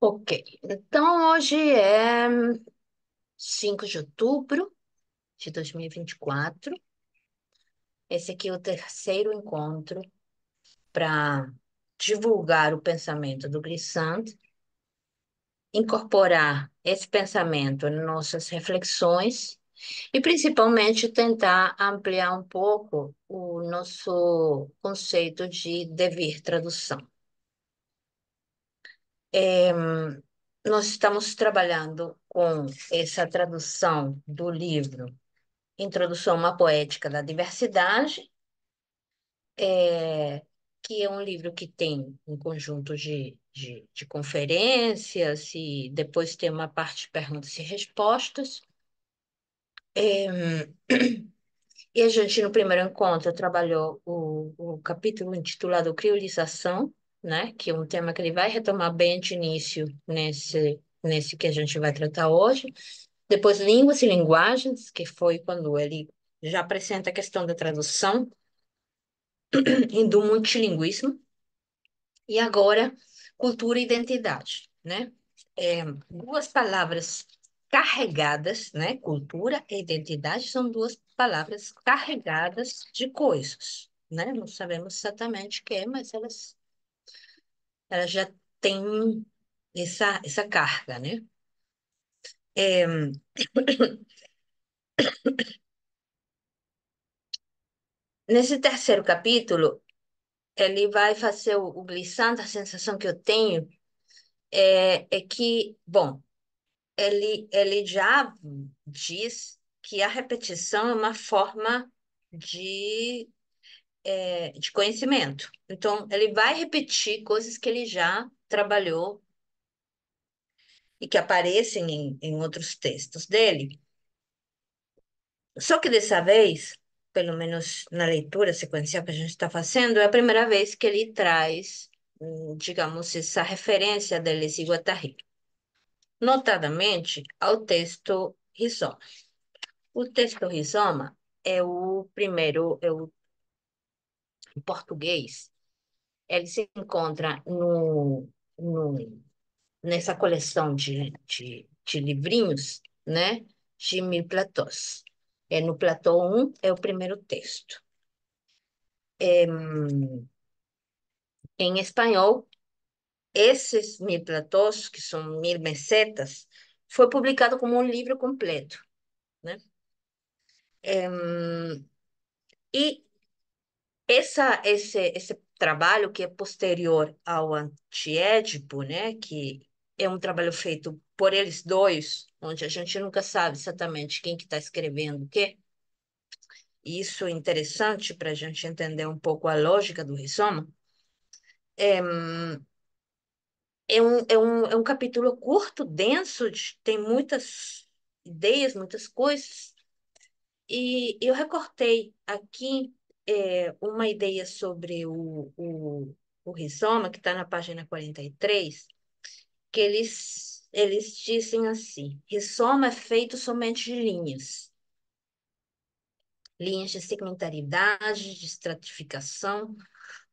Ok, então hoje é 5 de outubro de 2024. Esse aqui é o terceiro encontro para divulgar o pensamento do Glissant, incorporar esse pensamento em nossas reflexões e principalmente tentar ampliar um pouco o nosso conceito de devir tradução. Nós estamos trabalhando com essa tradução do livro Introdução a uma Poética da Diversidade, é, que é um livro que tem um conjunto de conferências e depois tem uma parte de perguntas e respostas. É, e a gente, no primeiro encontro, trabalhou o capítulo intitulado Criolização, né, que é um tema que ele vai retomar bem de início nesse que a gente vai tratar hoje. Depois, Línguas e Linguagens, que foi quando ele já apresenta a questão da tradução e do multilinguismo. E agora, cultura e identidade, né? Duas palavras carregadas, né? Cultura e identidade são duas palavras carregadas de coisas, né? Não sabemos exatamente o que é, mas elas já têm essa carga, né? É, nesse terceiro capítulo, ele vai fazer o glissando, a sensação que eu tenho é que, bom, ele já diz que a repetição é uma forma de, de conhecimento. Então, ele vai repetir coisas que ele já trabalhou e que aparecem em outros textos dele. Só que dessa vez, pelo menos na leitura sequencial que a gente está fazendo, é a primeira vez que ele traz, digamos, essa referência a Deleuze e Guattari, notadamente ao texto Rizoma. O texto Rizoma é o primeiro, em português, ele se encontra nessa coleção de livrinhos, né, de Mil Platós. É no Platô 1, é o primeiro texto. Em espanhol, esses Mil Platós, que são mil mesetas, foi publicado como um livro completo, né? E esse trabalho que é posterior ao Antiédipo, né, que é um trabalho feito por eles dois, onde a gente nunca sabe exatamente quem que está escrevendo o quê. E isso é interessante para a gente entender um pouco a lógica do rizoma. É um capítulo curto, denso, tem muitas ideias, muitas coisas. E eu recortei aqui uma ideia sobre o rizoma, que está na página 43, que eles dizem assim: rizoma é feito somente de linhas, linhas de segmentaridade, de estratificação,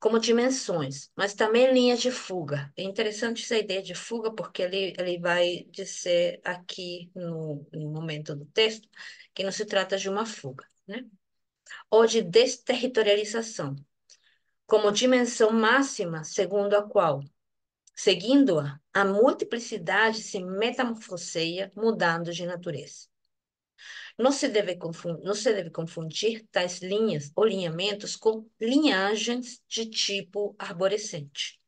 como dimensões, mas também linhas de fuga. É interessante essa ideia de fuga, porque ele vai dizer aqui no momento do texto que não se trata de uma fuga, né? Ou de desterritorialização, como dimensão máxima segundo a qual, seguindo-a, a multiplicidade se metamorfoseia, mudando de natureza. Não se deve confundir tais linhas ou linhamentos com linhagens de tipo arborescente,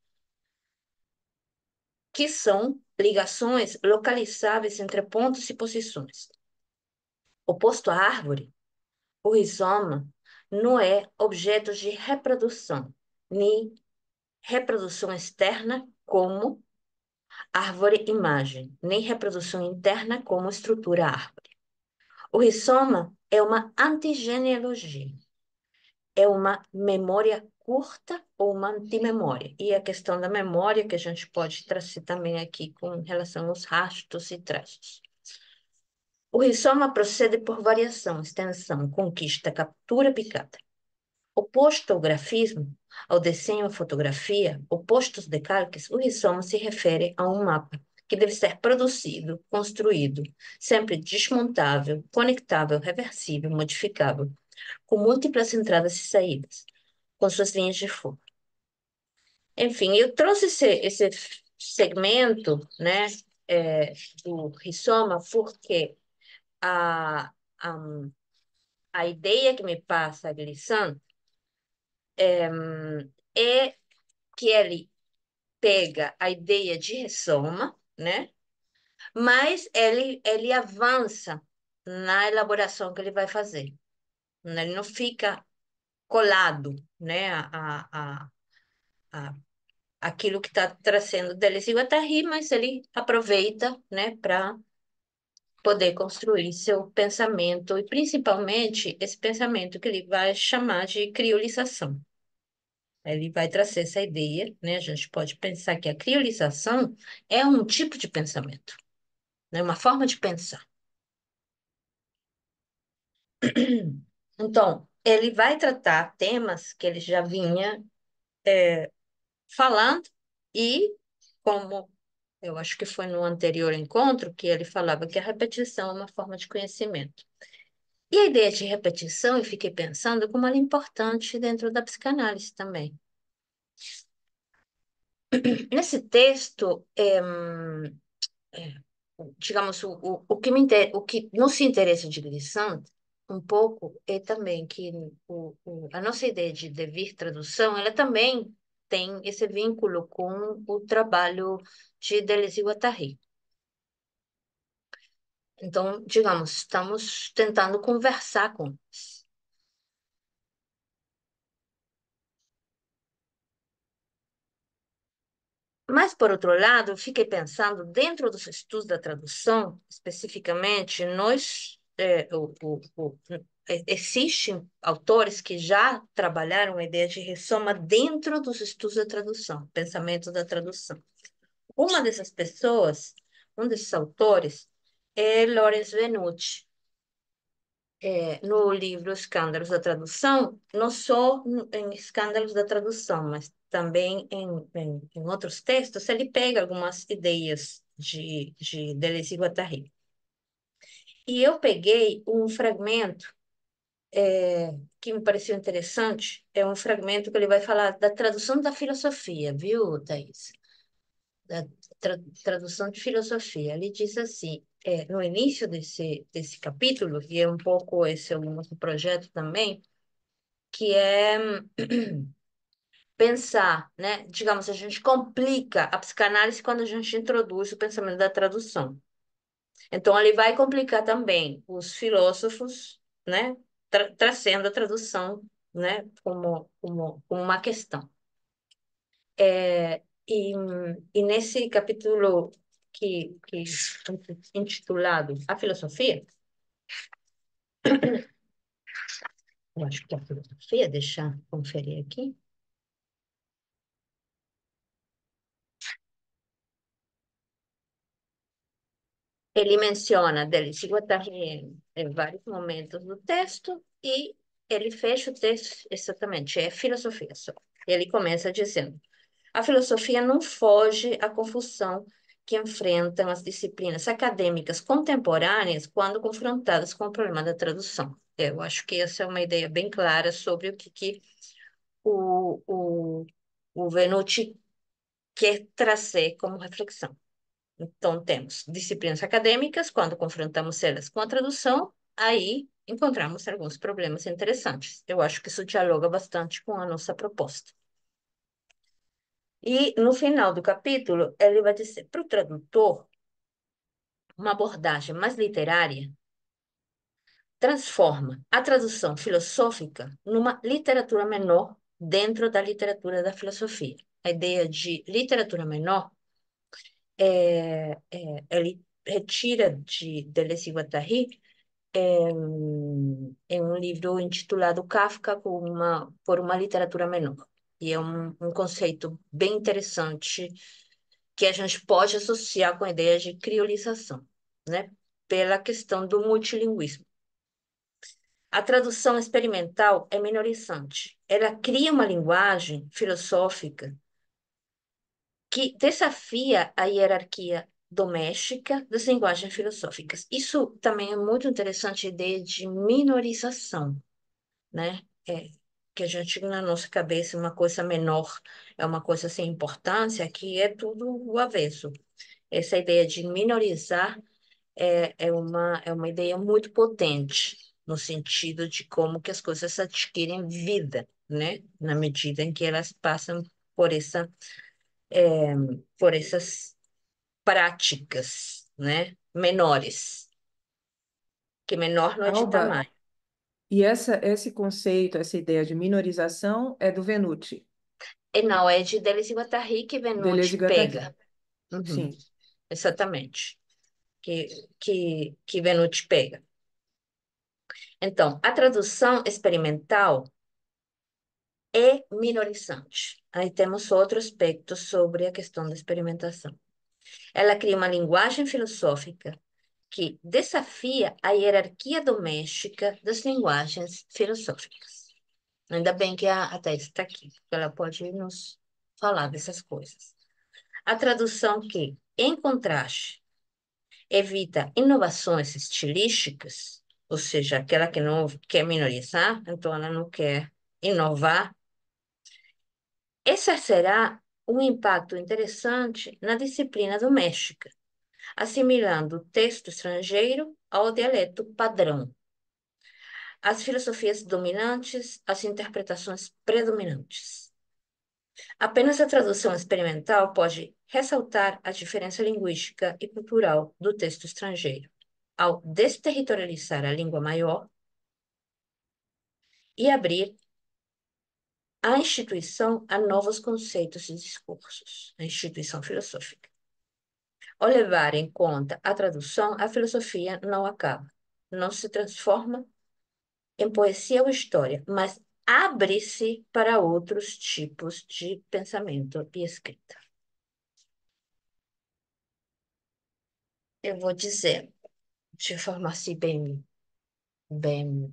que são ligações localizáveis entre pontos e posições. Oposto à árvore, o rizoma não é objeto de reprodução, nem reprodução externa como árvore-imagem, nem reprodução interna como estrutura-árvore. O rizoma é uma antigenealogia, é uma memória curta ou uma antimemória. E a questão da memória que a gente pode trazer também aqui com relação aos rastros e traços. O rizoma procede por variação, extensão, conquista, captura, picada. Oposto ao grafismo, ao desenho, à fotografia, oposto aos decalques, o rizoma se refere a um mapa que deve ser produzido, construído, sempre desmontável, conectável, reversível, modificável, com múltiplas entradas e saídas, com suas linhas de fuga. Enfim, eu trouxe esse segmento, né, do rizoma porque a, a, a ideia que me passa a Glissant é que ele pega a ideia de rizoma, né, mas ele avança na elaboração que ele vai fazer. Né? Ele não fica colado, né, a, aquilo que está trazendo Deleuze e Guattari, mas ele aproveita, né, para poder construir seu pensamento, e principalmente esse pensamento que ele vai chamar de criolização. Ele vai trazer essa ideia, né? A gente pode pensar que a criolização é um tipo de pensamento, né? Uma forma de pensar. Então, ele vai tratar temas que ele já vinha falando e, como eu acho que foi no anterior encontro, que ele falava que a repetição é uma forma de conhecimento. E a ideia de repetição, eu fiquei pensando como ela é importante dentro da psicanálise também. Nesse texto, digamos, o que nos interessa de Glissant, um pouco, é também que a nossa ideia de devir tradução, ela também tem esse vínculo com o trabalho de Deleuze e Guattari. Então, digamos, estamos tentando conversar com eles. Mas, por outro lado, eu fiquei pensando, dentro dos estudos da tradução, especificamente, existem autores que já trabalharam a ideia de ressoma dentro dos estudos da tradução, pensamento da tradução. Uma dessas pessoas, um desses autores, é Lawrence Venuti. No livro Escândalos da Tradução, não só em Escândalos da Tradução, mas também em outros textos, ele pega algumas ideias de Deleuze e Guattari. E eu peguei um fragmento que me pareceu interessante, é um fragmento que ele vai falar da tradução da filosofia, viu, Thaís? Da tradução de filosofia. Ele diz assim, no início desse capítulo, e é um pouco esse é o nosso projeto também, que é pensar, né? Digamos, a gente complica a psicanálise quando a gente introduz o pensamento da tradução. Então, ele vai complicar também os filósofos, né? Trazendo a tradução, né? Como uma questão. E nesse capítulo que intitulado A Filosofia, eu acho que é a filosofia, deixa eu conferir aqui. Ele menciona Deleuze e Guattari em vários momentos do texto e ele fecha o texto exatamente, é filosofia só. Ele começa dizendo: a filosofia não foge à confusão que enfrentam as disciplinas acadêmicas contemporâneas quando confrontadas com o problema da tradução. Eu acho que essa é uma ideia bem clara sobre que o, o, o Venuti quer trazer como reflexão. Então, temos disciplinas acadêmicas, quando confrontamos elas com a tradução, aí encontramos alguns problemas interessantes. Eu acho que isso dialoga bastante com a nossa proposta. E no final do capítulo, ele vai dizer para o tradutor uma abordagem mais literária transforma a tradução filosófica numa literatura menor dentro da literatura da filosofia. A ideia de literatura menor ele retira de Deleuze e Guattari em um livro intitulado Kafka por uma literatura menor. E é um conceito bem interessante que a gente pode associar com a ideia de criolização, né? Pela questão do multilinguismo. A tradução experimental é minorizante. Ela cria uma linguagem filosófica que desafia a hierarquia doméstica das linguagens filosóficas. Isso também é muito interessante, a ideia de minorização, né? Que a gente, na nossa cabeça, uma coisa menor é uma coisa sem importância, aqui é tudo o avesso. Essa ideia de minorizar é uma ideia muito potente, no sentido de como que as coisas adquirem vida, né? Na medida em que elas passam por por essas práticas, né? Menores, que menor não é de Alba, tamanho. e esse conceito, essa ideia de minorização é do Venucci, E não, é de Deleuze e Guattari que Deleuze e Venuti Guattari. pega. Uhum, Sim. exatamente. Que, que Venuti pega. Então, a tradução experimental é minorizante. Aí temos outro aspecto sobre a questão da experimentação. Ela cria uma linguagem filosófica que desafia a hierarquia doméstica das linguagens filosóficas. Ainda bem que a Thais está aqui, porque ela pode nos falar dessas coisas. A tradução que, em contraste, evita inovações estilísticas, ou seja, aquela que não quer minorizar, então ela não quer inovar, exercerá um impacto interessante na disciplina doméstica, assimilando o texto estrangeiro ao dialeto padrão, as filosofias dominantes às interpretações predominantes. Apenas a tradução experimental pode ressaltar a diferença linguística e cultural do texto estrangeiro, ao desterritorializar a língua maior e abrir a instituição a novos conceitos e discursos, a instituição filosófica. Ao levar em conta a tradução, a filosofia não acaba, não se transforma em poesia ou história, mas abre-se para outros tipos de pensamento e escrita. Eu vou dizer, de forma assim bem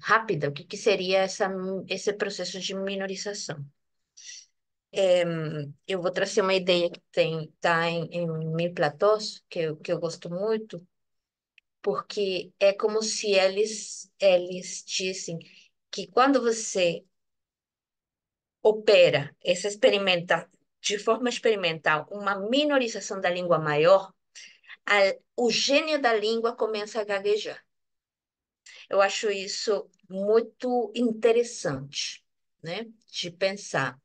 rápida, o que seria esse processo de minorização. Eu vou trazer uma ideia que tá em Mil Platós, que eu gosto muito, porque é como se eles dissem que quando você opera de forma experimental uma minorização da língua maior, o gênio da língua começa a gaguejar. Eu acho isso muito interessante, né? De pensar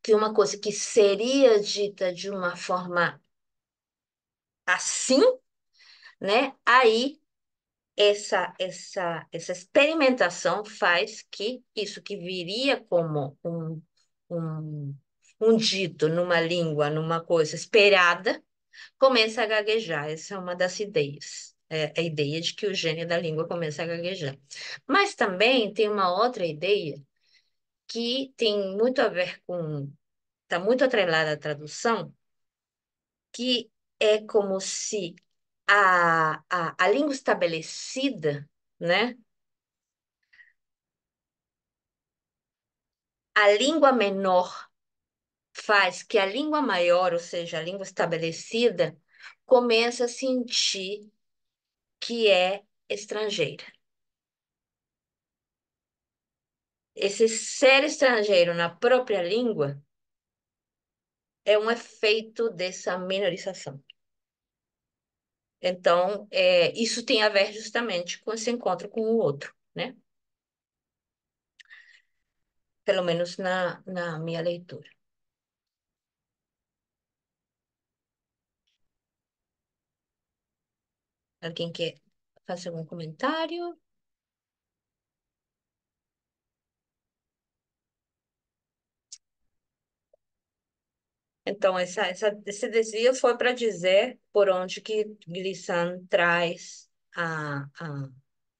que uma coisa que seria dita de uma forma assim, né? Aí essa experimentação faz que isso que viria como um, um dito numa língua, numa coisa esperada, comece a gaguejar. Essa é uma das ideias. É a ideia de que o gênio da língua começa a gaguejar. Mas também tem uma outra ideia que tem muito a ver com, está muito atrelada à tradução, que é como se a língua estabelecida, né? A língua menor faz que a língua maior, ou seja, a língua estabelecida, comece a sentir que é estrangeira. Esse ser estrangeiro na própria língua é um efeito dessa minorização. Então, isso tem a ver justamente com esse encontro com o outro, né? Pelo menos na minha leitura. Alguém quer fazer algum comentário? Então, esse desvio foi para dizer por onde que Glissant traz a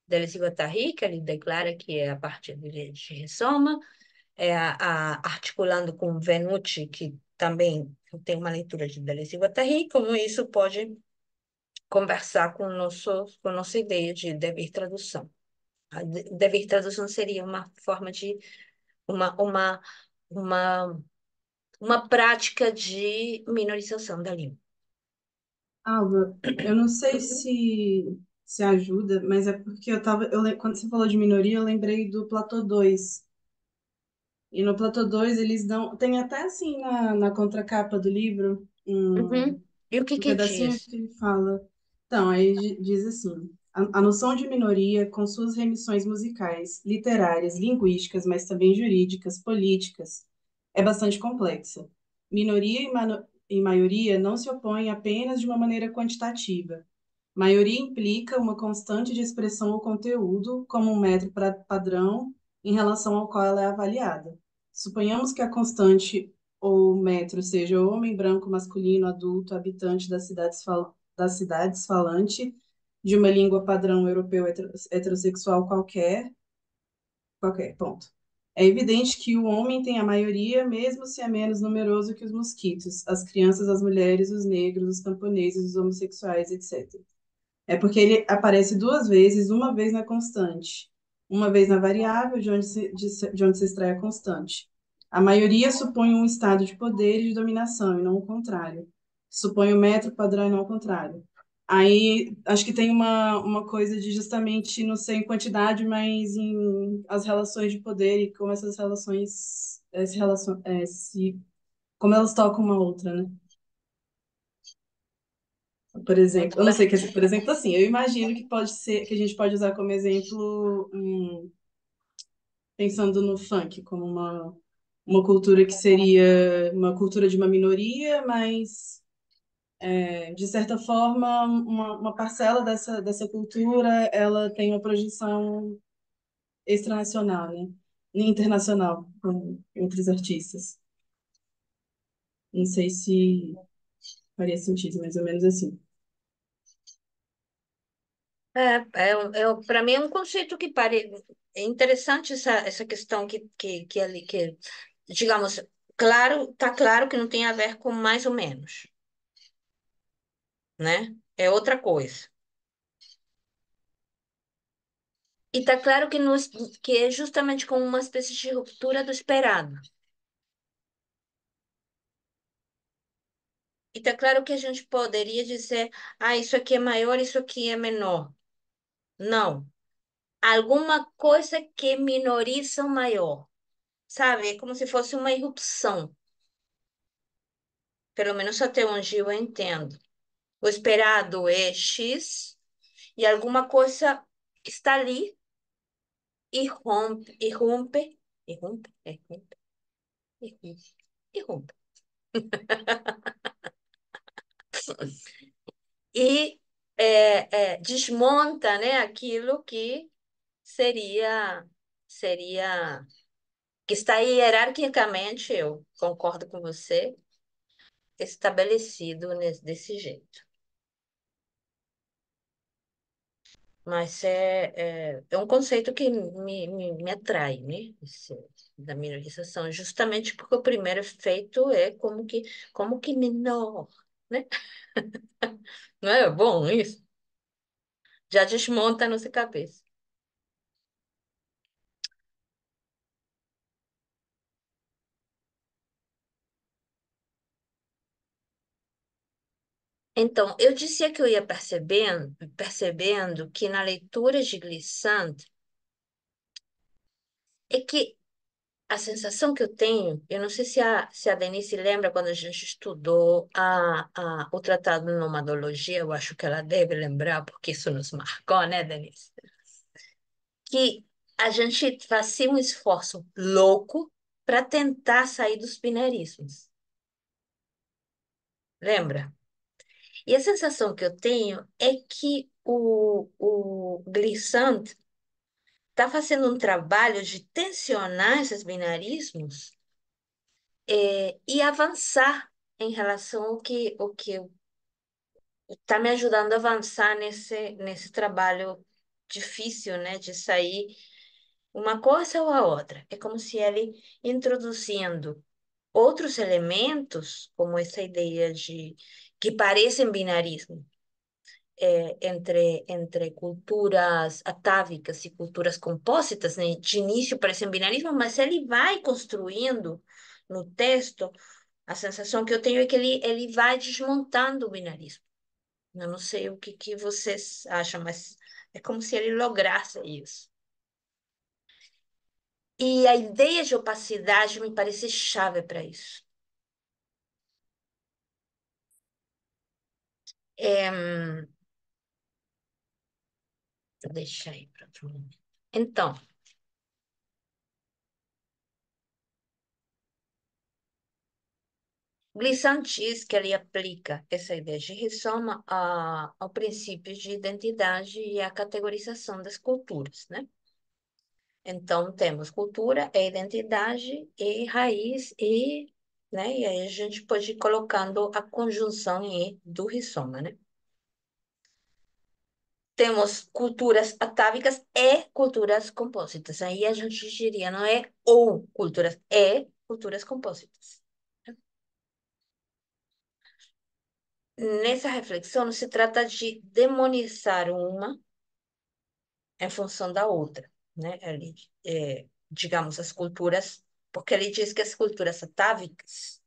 Deleuze e Guattari, que ele declara que é a partir de Ressoma, articulando com Venucci, que também tem uma leitura de Deleuze e Guattari, como isso pode conversar com a nossa ideia de dever tradução. Dever tradução seria uma forma de uma, uma, uma, uma prática de minorização da língua. Alba, eu não sei se ajuda, mas é porque quando você falou de minoria, eu lembrei do Platô 2. E no Platô 2 eles dão, tem até assim na contracapa do livro, Uhum. E o que um que pedacinho diz? que ele fala. Então, aí diz assim: a noção de minoria, com suas remissões musicais, literárias, linguísticas, mas também jurídicas, políticas, é bastante complexa. Minoria e maioria não se opõem apenas de uma maneira quantitativa. Maioria implica uma constante de expressão ou conteúdo como um método padrão em relação ao qual ela é avaliada. Suponhamos que a constante ou metro seja homem branco masculino adulto habitante das cidades falante de uma língua padrão europeu heterossexual qualquer, ponto. É evidente que o homem tem a maioria, mesmo se é menos numeroso que os mosquitos, as crianças, as mulheres, os negros, os camponeses, os homossexuais, etc. É porque ele aparece duas vezes, uma vez na constante, uma vez na variável, de onde se extrai a constante. A maioria supõe um estado de poder e de dominação, e não o contrário. Supõe o metro padrão e não o contrário. Aí, acho que tem uma coisa de justamente não ser em quantidade, mas em as relações de poder e como essas relações, como elas tocam uma outra, né? Por exemplo, Muito eu não sei, bem. quer dizer, por exemplo, assim, eu imagino que pode ser, que a gente pode usar como exemplo, pensando no funk, como uma cultura que seria uma cultura de uma minoria, mas, de certa forma, uma parcela dessa cultura, ela tem uma projeção extranacional, né? Internacional, com outros artistas. Não sei se faria sentido, mais ou menos assim. Para mim é um conceito que é interessante essa questão que digamos, claro, tá claro que não tem a ver com mais ou menos, né? É outra coisa. E tá claro que é justamente como uma espécie de ruptura do esperado. E tá claro que a gente poderia dizer, ah, isso aqui é maior, isso aqui é menor. Não. Alguma coisa que minoriza o maior, sabe? É como se fosse uma irrupção, pelo menos até onde eu entendo. O esperado é X e alguma coisa está ali e rompe, e rompe. E desmonta, né, aquilo que seria, seria, que está hierarquicamente, eu concordo com você, estabelecido desse jeito. Mas é um conceito que me atrai, né? Da minorização, justamente porque o primeiro efeito é como que menor, né? Não é bom isso? Já desmonta a nossa cabeça. Então, eu dizia que eu ia percebendo que na leitura de Glissant é que a sensação que eu tenho, eu não sei se a Denise lembra quando a gente estudou o Tratado de Nomadologia, eu acho que ela deve lembrar, porque isso nos marcou, né, Denise? Que a gente fazia um esforço louco para tentar sair dos binarismos. Lembra? E a sensação que eu tenho é que o Glissant está fazendo um trabalho de tensionar esses binarismos e avançar em relação ao que está me ajudando a avançar nesse trabalho difícil, né, de sair uma coisa ou a outra. É como se ele introduzindo outros elementos, como essa ideia de que parecem binarismo, entre culturas atávicas e culturas compósitas, né? De início parecem binarismo, mas ele vai construindo no texto. A sensação que eu tenho é que ele vai desmontando o binarismo. Eu não sei o que vocês acham, mas é como se ele lograsse isso. E a ideia de opacidade me parece chave para isso. Deixa aí para outro momento. Então, Glissant diz que ele aplica essa ideia de ressoma ao princípio de identidade e à categorização das culturas, né? Então, temos cultura, é identidade e raiz, né? E aí a gente pode ir colocando a conjunção "e" do rissoma, né? Temos culturas atávicas e culturas compósitas. Aí a gente diria, não é ou culturas, é culturas compósitas. Nessa reflexão, não se trata de demonizar uma em função da outra, né? Digamos, as culturas, porque ele diz que as culturas atávicas,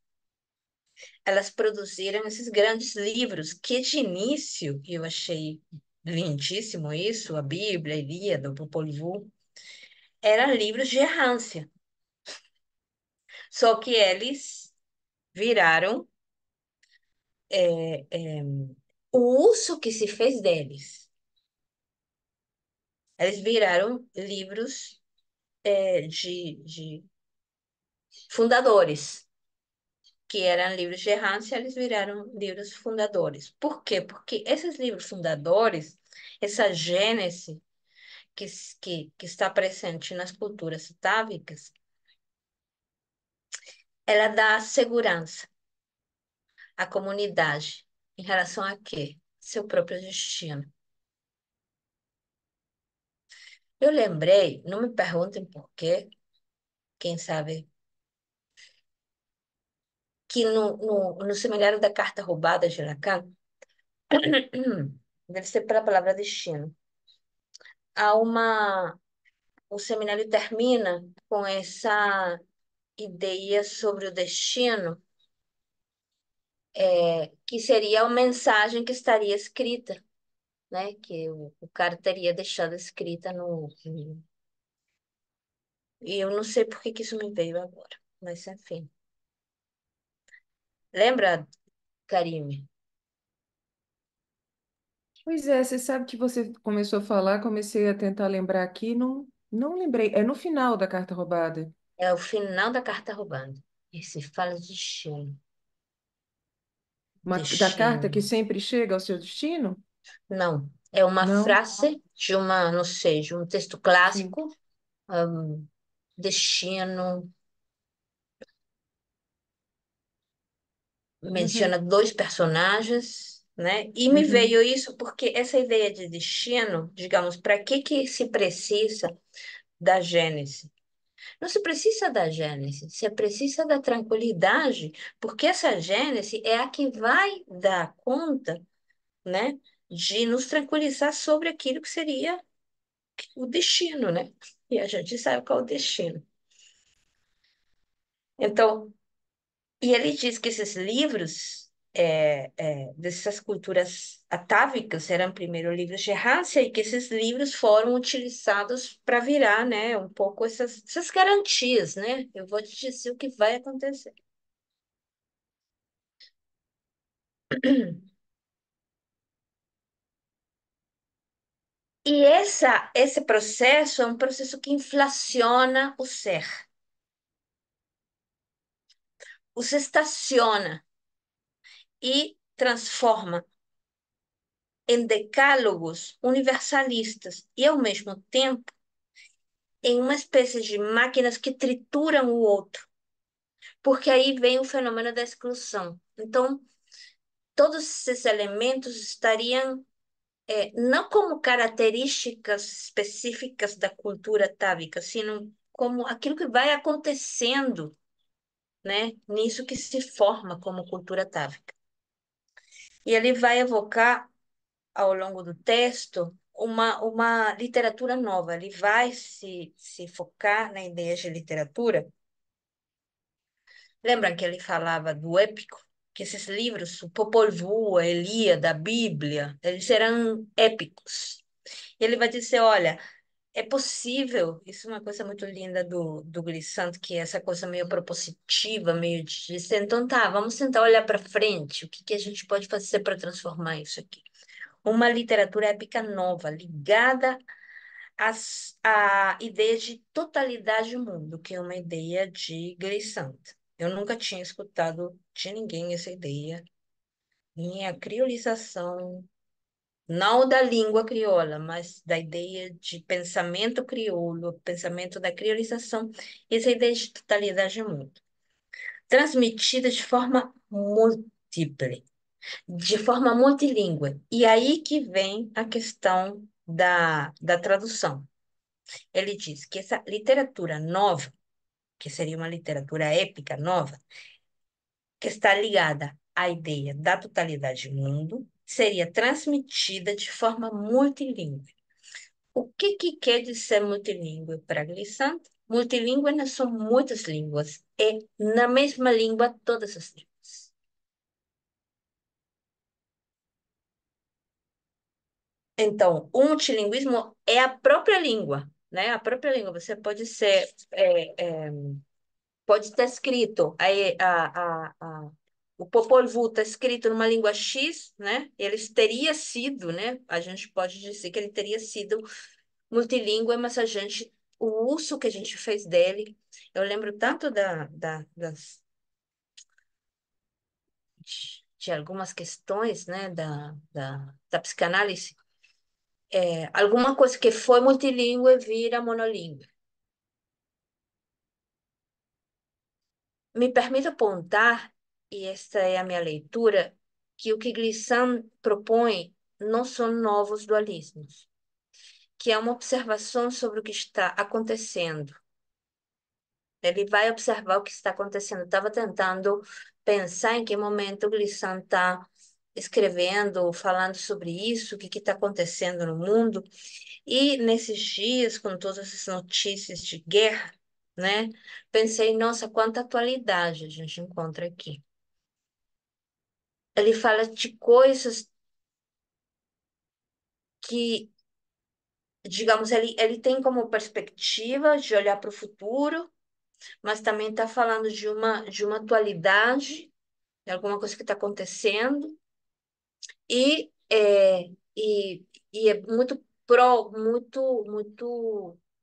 elas produziram esses grandes livros que, de início, eu achei lindíssimo isso, a Bíblia, a Ilíada, o Popol Vuh, eram livros de errância. Só que eles viraram o uso que se fez deles. Eles viraram livros de fundadores, que eram livros de errância, eles viraram livros fundadores. Por quê? Porque esses livros fundadores, essa gênese que está presente nas culturas atávicas, ela dá segurança à comunidade em relação a quê? Seu próprio destino. Eu lembrei, não me perguntem por quê, quem sabe, que no seminário da Carta Roubada de Lacan, deve ser pela palavra destino, há o seminário termina com essa ideia sobre o destino, que seria a mensagem que estaria escrita, né? Que o cara teria deixado escrita no. E eu não sei por que que isso me veio agora, mas enfim. Lembra, Karime? Pois é, você sabe que você começou a falar, comecei a tentar lembrar aqui, não lembrei. É no final da carta roubada. É o final da carta roubada. E se fala de destino. Da carta Destino. que sempre chega ao seu destino? Não, é uma Não? frase de uma, não sei, de um texto Sim. clássico, hum, destino, Uhum, menciona dois personagens, né? E me uhum. veio isso porque essa ideia de destino, digamos, para que que se precisa da Gênese? Não se precisa da Gênese, se precisa da tranquilidade, porque essa Gênese é a que vai dar conta, né, de nos tranquilizar sobre aquilo que seria o destino, né? E a gente sabe qual é o destino. Então, e ele diz que esses livros dessas culturas atávicas eram primeiro livros de raça e que esses livros foram utilizados para virar, né, um pouco essas garantias, né? Eu vou te dizer o que vai acontecer. E esse processo é um processo que inflaciona o ser, os estaciona e transforma em decálogos universalistas e, ao mesmo tempo, em uma espécie de máquinas que trituram o outro, porque aí vem o fenômeno da exclusão. Então, todos esses elementos estariam não como características específicas da cultura távica, sino como aquilo que vai acontecendo, né, nisso que se forma como cultura távica. E ele vai evocar ao longo do texto uma literatura nova. Ele vai se focar na ideia de literatura. Lembra que ele falava do épico? que esses livros, o Popol Vuh, a Ilíada, a Bíblia, eles serão épicos. E ele vai dizer, olha, é possível, isso é uma coisa muito linda do Glissant, que é essa coisa meio propositiva, meio de dizer, então tá, vamos tentar olhar para frente, o que que a gente pode fazer para transformar isso aqui? Uma literatura épica nova, ligada à ideia de totalidade do mundo, que é uma ideia de Glissant. Eu nunca tinha escutado de ninguém essa ideia, nem a criolização, não da língua crioula, mas da ideia de pensamento crioulo, pensamento da criolização, essa ideia de totalidade do mundo, transmitida de forma múltiple, de forma multilingüe. E aí que vem a questão da tradução. Ele diz que essa literatura nova, que seria uma literatura épica nova, que está ligada à ideia da totalidade do mundo, seria transmitida de forma multilingüe. O que que quer dizer multilingüe para Glissant? Multilingüe não são muitas línguas, é na mesma língua todas as línguas. Então, o multilinguismo é a própria língua, né? A própria língua. Você pode ser, pode estar escrito, o Popol Vuh está escrito numa língua X, né? Ele teria sido, né? A gente pode dizer que ele teria sido multilingüe, mas o uso que a gente fez dele, eu lembro tanto de algumas questões, né, da psicanálise, alguma coisa que foi multilingüe vira monolingüe. Me permito apontar, e esta é a minha leitura, que o que Glissant propõe não são novos dualismos, que é uma observação sobre o que está acontecendo. Ele vai observar o que está acontecendo. Estava tentando pensar em que momento o Glissant está escrevendo, falando sobre isso, o que está acontecendo no mundo. E nesses dias, com todas essas notícias de guerra, né, pensei, nossa, quanta atualidade a gente encontra aqui. Ele fala de coisas que, digamos, ele tem como perspectiva de olhar para o futuro, mas também está falando de uma atualidade, de alguma coisa que está acontecendo, e é muito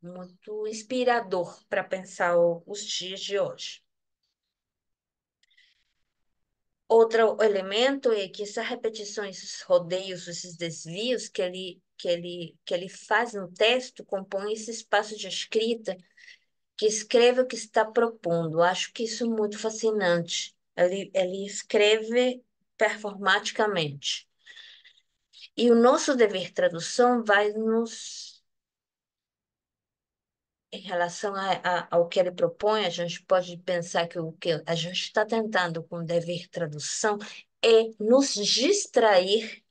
muito inspirador para pensar os dias de hoje. Outro elemento é que essas repetições, esses rodeios, esses desvios que ele faz no texto, compõem esse espaço de escrita que escreve o que está propondo. Acho que isso é muito fascinante. Ele escreve performaticamente. E o nosso dever tradução vai nos, em relação ao que ele propõe, a gente pode pensar que o que a gente está tentando com o dever tradução é nos distrair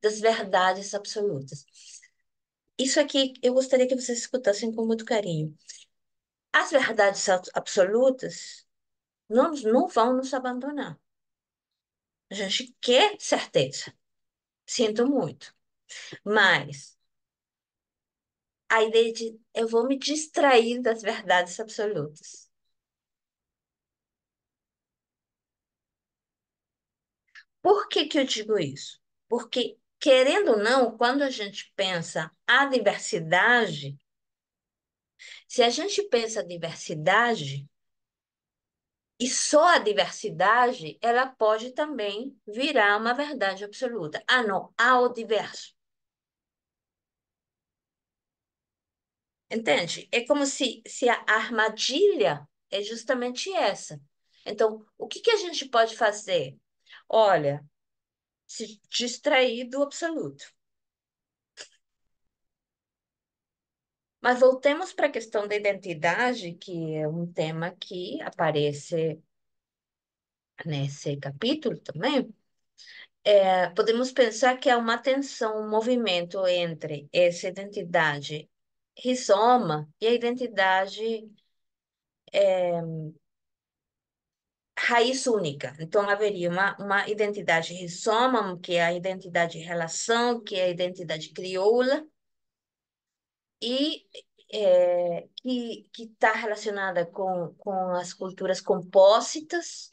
das verdades absolutas. Isso aqui eu gostaria que vocês escutassem com muito carinho. As verdades absolutas não vão nos abandonar. A gente quer certeza. Sinto muito. Mas a ideia de eu vou me distrair das verdades absolutas. Por que que eu digo isso? Porque, querendo ou não, quando a gente pensa a diversidade, se a gente pensa a diversidade, e só a diversidade, ela pode também virar uma verdade absoluta. Ah, não, há o diverso. Entende? É como se a armadilha é justamente essa. Então, o que que a gente pode fazer? Olha, se distrair do absoluto. Mas voltemos para a questão da identidade, que é um tema que aparece nesse capítulo também. Podemos pensar que há uma tensão, um movimento entre essa identidade rizoma e a identidade raiz única. Então, haveria uma identidade rissoma, que é a identidade de relação, que é a identidade crioula, e que está relacionada com as culturas compósitas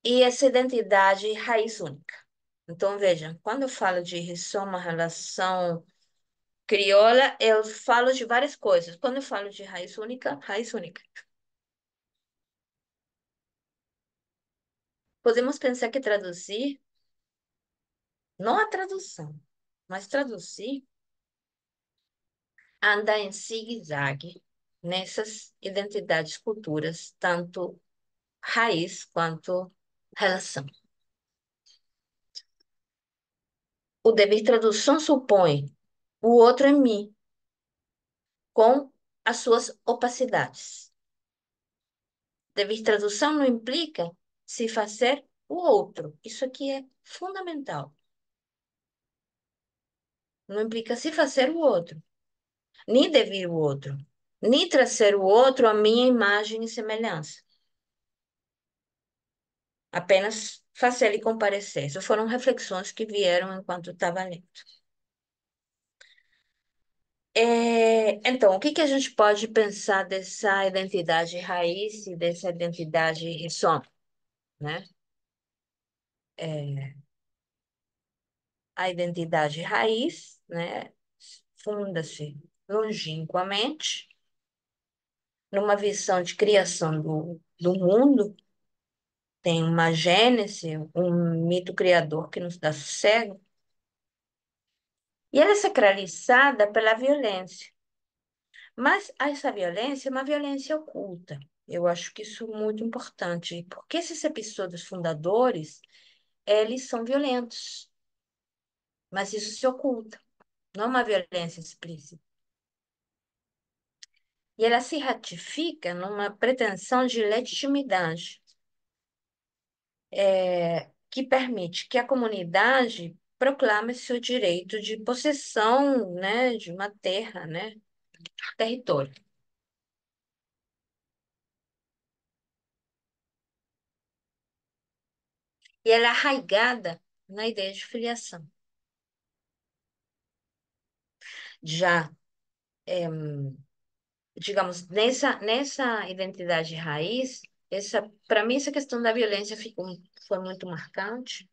e essa identidade raiz única. Então, vejam, quando eu falo de rissoma, relação crioula, eu falo de várias coisas. Quando eu falo de raiz única, raiz única. Podemos pensar que traduzir, não a tradução, mas traduzir, anda em zigue-zague nessas identidades, culturas, tanto raiz quanto relação. O dever tradução supõe o outro em mim, com as suas opacidades. Dever tradução não implica se fazer o outro. Isso aqui é fundamental. Não implica se fazer o outro, nem devir o outro, nem trazer o outro à minha imagem e semelhança. Apenas fazer ele comparecer. Essas foram reflexões que vieram enquanto estava lendo. Então, o que que a gente pode pensar dessa identidade raiz e dessa identidade rissoma, né? É, a identidade raiz, né, funda-se longínquamente numa visão de criação do mundo, tem uma gênese, um mito criador que nos dá sossego, e ela é sacralizada pela violência. Mas essa violência é uma violência oculta. Eu acho que isso é muito importante, porque esses episódios fundadores, eles são violentos, mas isso se oculta, não é uma violência explícita. E ela se ratifica numa pretensão de legitimidade, que permite que a comunidade proclame seu direito de possessão, né, de uma terra, né, território. E ela é arraigada na ideia de filiação. Já, digamos, nessa identidade raiz, para mim, essa questão da violência foi muito marcante.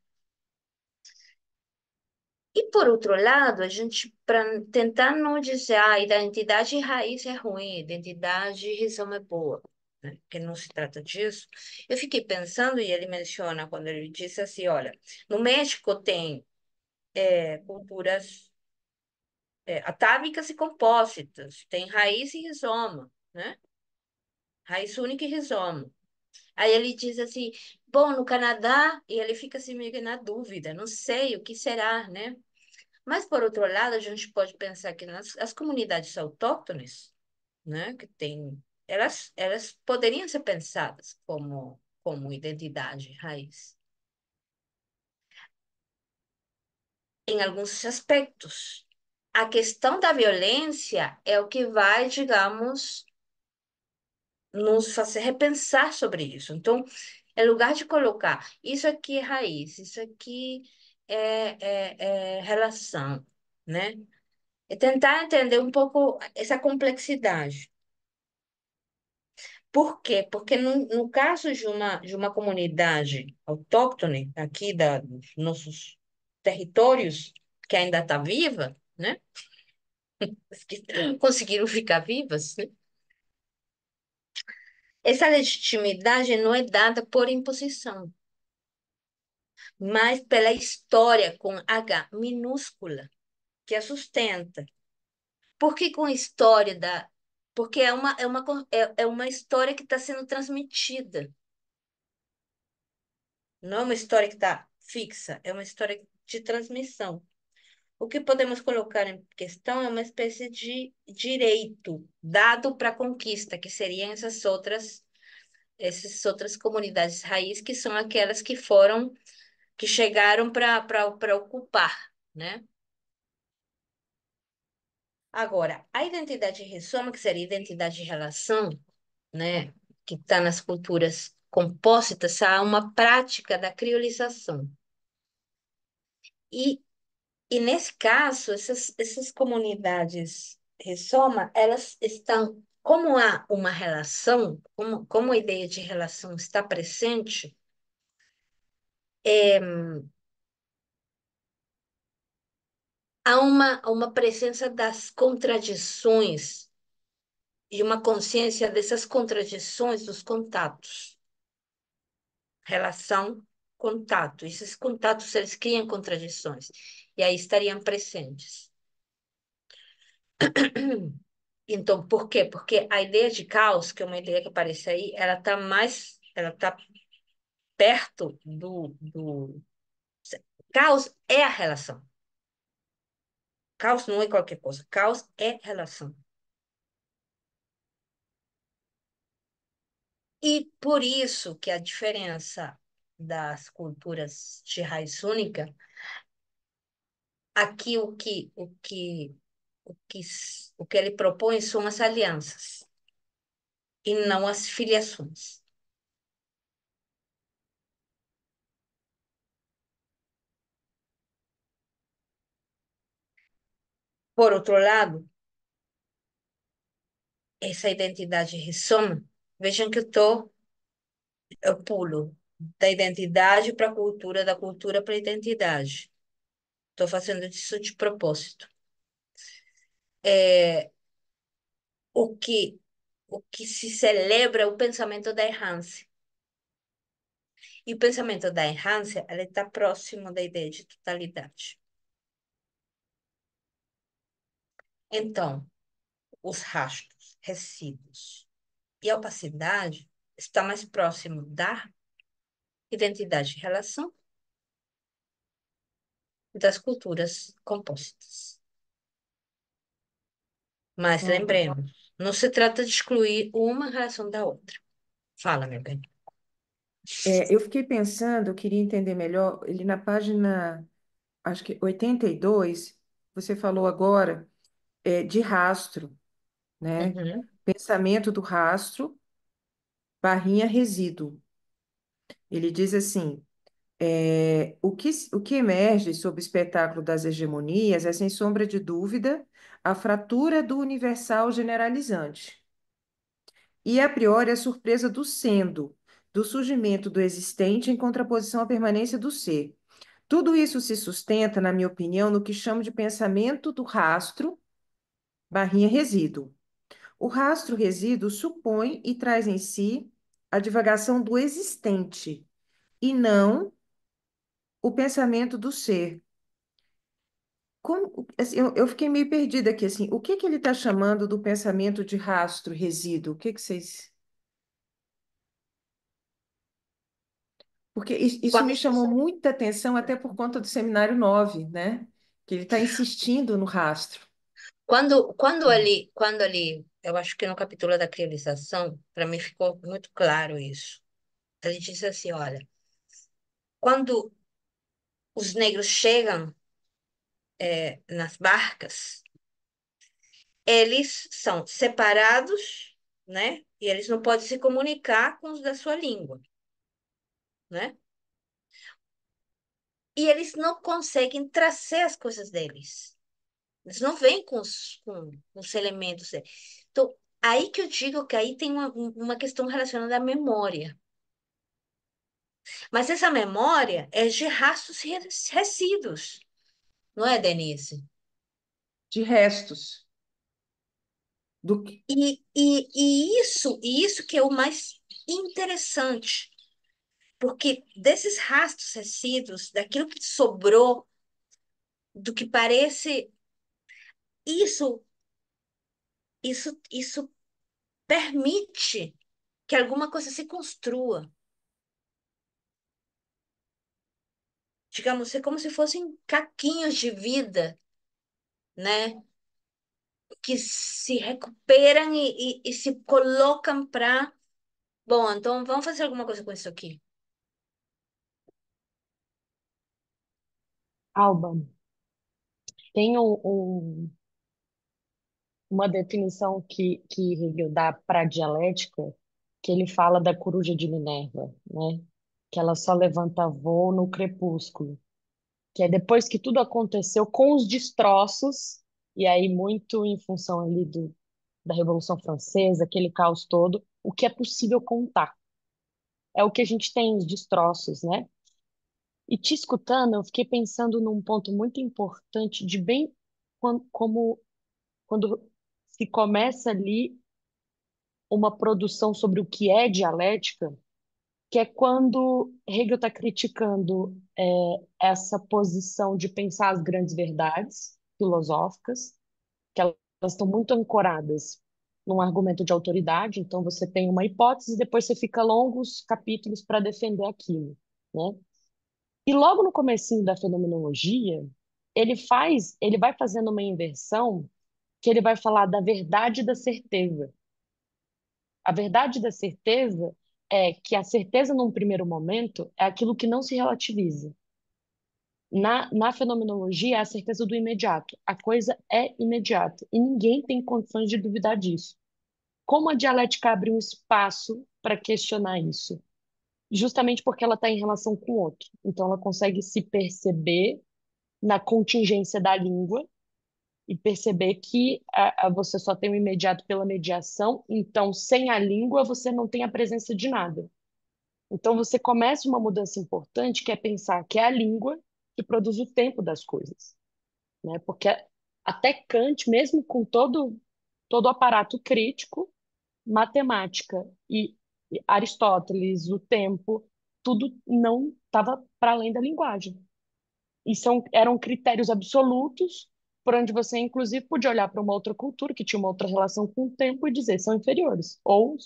E, por outro lado, a gente, para tentar não dizer, a identidade raiz é ruim, a identidade rizoma é boa, né? Porque não se trata disso. Eu fiquei pensando, e ele menciona quando ele disse assim, olha, no México tem culturas atávicas e compósitas, tem raiz e rizoma, né? Raiz única e rizoma. Aí ele diz assim, bom, no Canadá, e ele fica assim meio que na dúvida, não sei o que será, né? Mas, por outro lado, a gente pode pensar que as comunidades autóctones, né, que tem, elas poderiam ser pensadas como identidade raiz, em alguns aspectos. A questão da violência é o que vai, digamos, nos fazer repensar sobre isso. Então, é lugar de colocar isso aqui é raiz, isso aqui é relação, né? É tentar entender um pouco essa complexidade. Por quê? Porque no caso de uma comunidade autóctone, aqui dos nossos territórios, que ainda está viva, né? As que conseguiram ficar vivas, né? Essa legitimidade não é dada por imposição, mas pela história com H minúscula, que a sustenta. Por que com história da. Porque é uma história que está sendo transmitida. Não é uma história que está fixa, é uma história de transmissão. O que podemos colocar em questão é uma espécie de direito dado para a conquista, que seriam essas outras comunidades raiz, que são aquelas que chegaram para ocupar, né? Agora, a identidade ressoma, que seria a identidade de relação, né, que está nas culturas compósitas há uma prática da criolização. E, e nesse caso, essas comunidades ressoma, elas estão, como há uma relação, como a ideia de relação está presente, há uma presença das contradições e uma consciência dessas contradições dos contatos. Relação, contato. Esses contatos, eles criam contradições. E aí estariam presentes. Então, por quê? Porque a ideia de caos, que é uma ideia que aparece aí, ela está perto do... Caos é a relação. Caos não é qualquer coisa. Caos é relação. E por isso que a diferença das culturas de raiz única, aqui o que ele propõe são as alianças e não as filiações. Por outro lado, essa identidade rissoma, vejam que eu pulo da identidade para a cultura, da cultura para a identidade. Estou fazendo isso de propósito. É, o que, o que se celebra é o pensamento da errância. E o pensamento da errância, ele está próximo da ideia de totalidade. Então, os rastros, resíduos e a opacidade está mais próximo da identidade e relação das culturas compostas. Mas Uhum. lembremos, não se trata de excluir uma relação da outra. Fala, meu bem. Eu fiquei pensando, eu queria entender melhor, ele na página, acho que 82, você falou agora de rastro, né? Uhum. Pensamento do rastro, barrinha resíduo. Ele diz assim, o que emerge sob o espetáculo das hegemonias é, sem sombra de dúvida, a fratura do universal generalizante. E, a priori, a surpresa do sendo, do surgimento do existente em contraposição à permanência do ser. Tudo isso se sustenta, na minha opinião, no que chamo de pensamento do rastro, barrinha resíduo. O rastro resíduo supõe e traz em si a divagação do existente, e não o pensamento do ser. Como, assim, eu fiquei meio perdida aqui, assim, o que que ele está chamando do pensamento de rastro resíduo? O que que vocês... Porque isso me Qua- chamou muita atenção até por conta do seminário 9, né? Que ele está insistindo no rastro. quando ali, eu acho que no capítulo da criolização, para mim ficou muito claro isso. Ele disse assim, olha, quando os negros chegam nas barcas, eles são separados, né? E eles não podem se comunicar com os da sua língua, né? E eles não conseguem trazer as coisas deles. Eles não vêm com os elementos deles. Então, aí que eu digo que aí tem uma questão relacionada à memória. Mas essa memória é de rastros e resíduos, não é, Denise? De restos. Do que... E isso que é o mais interessante, porque desses rastros resíduos, daquilo que sobrou, do que parece, isso, isso permite que alguma coisa se construa. Digamos, é como se fossem caquinhos de vida, né? Que se recuperam e se colocam para. Bom, então vamos fazer alguma coisa com isso aqui. Alba, tem uma definição que Hegel dá para a dialética, que ele fala da coruja de Minerva, né? Que ela só levanta voo no crepúsculo. Que é depois que tudo aconteceu com os destroços, e aí muito em função ali da Revolução Francesa, aquele caos todo, o que é possível contar. É o que a gente tem, os destroços, né? E te escutando, eu fiquei pensando num ponto muito importante de bem como quando se começa ali uma produção sobre o que é dialética, que é quando Hegel está criticando essa posição de pensar as grandes verdades filosóficas, que elas estão muito ancoradas num argumento de autoridade, então você tem uma hipótese e depois você fica longos capítulos para defender aquilo, né? E logo no comecinho da fenomenologia, ele vai fazendo uma inversão que ele vai falar da verdade e da certeza. A verdade da certeza é que a certeza, num primeiro momento, é aquilo que não se relativiza. Na fenomenologia, é a certeza do imediato. A coisa é imediata e ninguém tem condições de duvidar disso. Como a dialética abre um espaço para questionar isso? Justamente porque ela está em relação com o outro. Então, ela consegue se perceber na contingência da língua e perceber que você só tem o imediato pela mediação, então, sem a língua, você não tem a presença de nada. Então, você começa uma mudança importante, que é pensar que é a língua que produz o tempo das coisas, né? Porque até Kant, mesmo com todo o aparato crítico, matemática e Aristóteles, o tempo, tudo não estava para além da linguagem. E eram critérios absolutos, por onde você, inclusive, podia olhar para uma outra cultura que tinha uma outra relação com o tempo e dizer são inferiores. Ou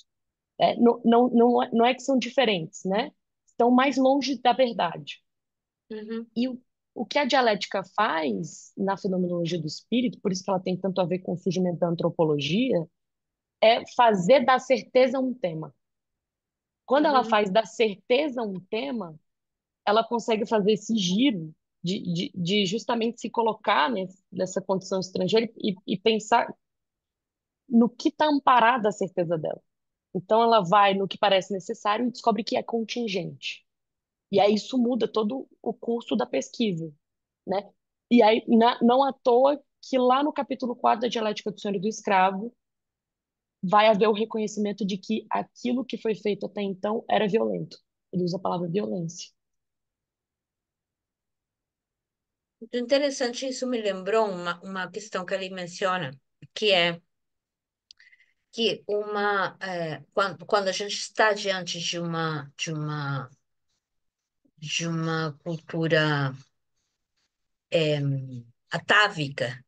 não é que são diferentes, né? Estão mais longe da verdade. Uhum, E o que a dialética faz na fenomenologia do espírito, por isso que ela tem tanto a ver com o surgimento da antropologia, é fazer da certeza um tema. Quando ela uhum. faz da certeza um tema, ela consegue fazer esse giro de justamente se colocar nessa condição estrangeira e pensar no que está amparada a certeza dela. Então, ela vai no que parece necessário e descobre que é contingente. E aí isso muda todo o curso da pesquisa, né? E aí, não à toa que lá no capítulo 4 da Dialética do Senhor e do Escravo vai haver o reconhecimento de que aquilo que foi feito até então era violento. Ele usa a palavra violência. Muito interessante, isso me lembrou uma questão que ele menciona, que é que quando a gente está diante de uma cultura é, atávica,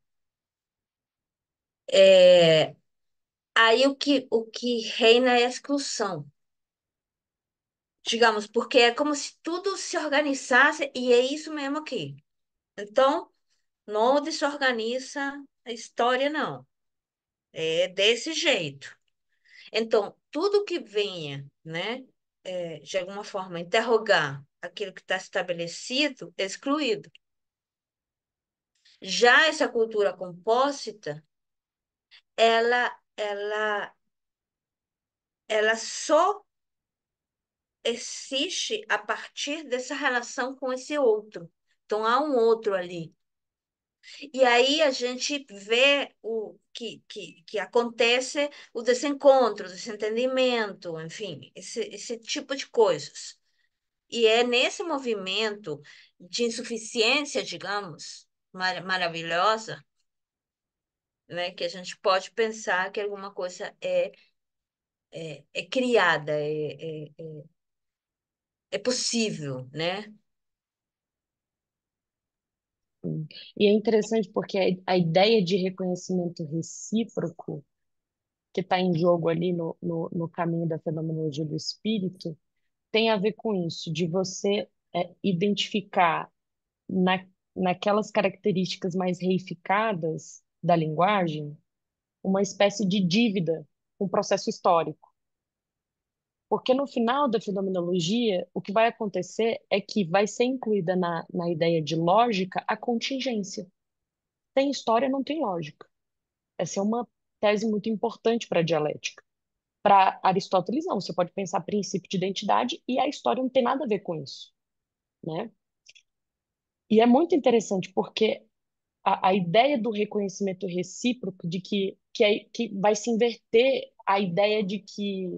é, aí o que reina é a exclusão, digamos, porque é como se tudo se organizasse e é isso mesmo aqui. Então, não desorganiza a história, não. É desse jeito. Então, tudo que venha, né, de alguma forma, interrogar aquilo que está estabelecido, é excluído. Já essa cultura compósita, ela só existe a partir dessa relação com esse outro. Então, há um outro ali. E aí a gente vê que acontece o desencontro, o desentendimento, enfim, esse tipo de coisas. E é nesse movimento de insuficiência, digamos, maravilhosa, né, que a gente pode pensar que alguma coisa é criada, é possível, né? Sim. E é interessante porque a ideia de reconhecimento recíproco que está em jogo ali no caminho da fenomenologia do espírito tem a ver com isso, de você identificar naquelas características mais reificadas da linguagem uma espécie de dívida com o processo histórico. Porque no final da fenomenologia, o que vai acontecer é que vai ser incluída na ideia de lógica a contingência. Tem história, não tem lógica. Essa é uma tese muito importante para a dialética. Para Aristóteles, não. Você pode pensar princípio de identidade e a história não tem nada a ver com isso, né? E é muito interessante porque a ideia do reconhecimento recíproco, de que vai se inverter a ideia de que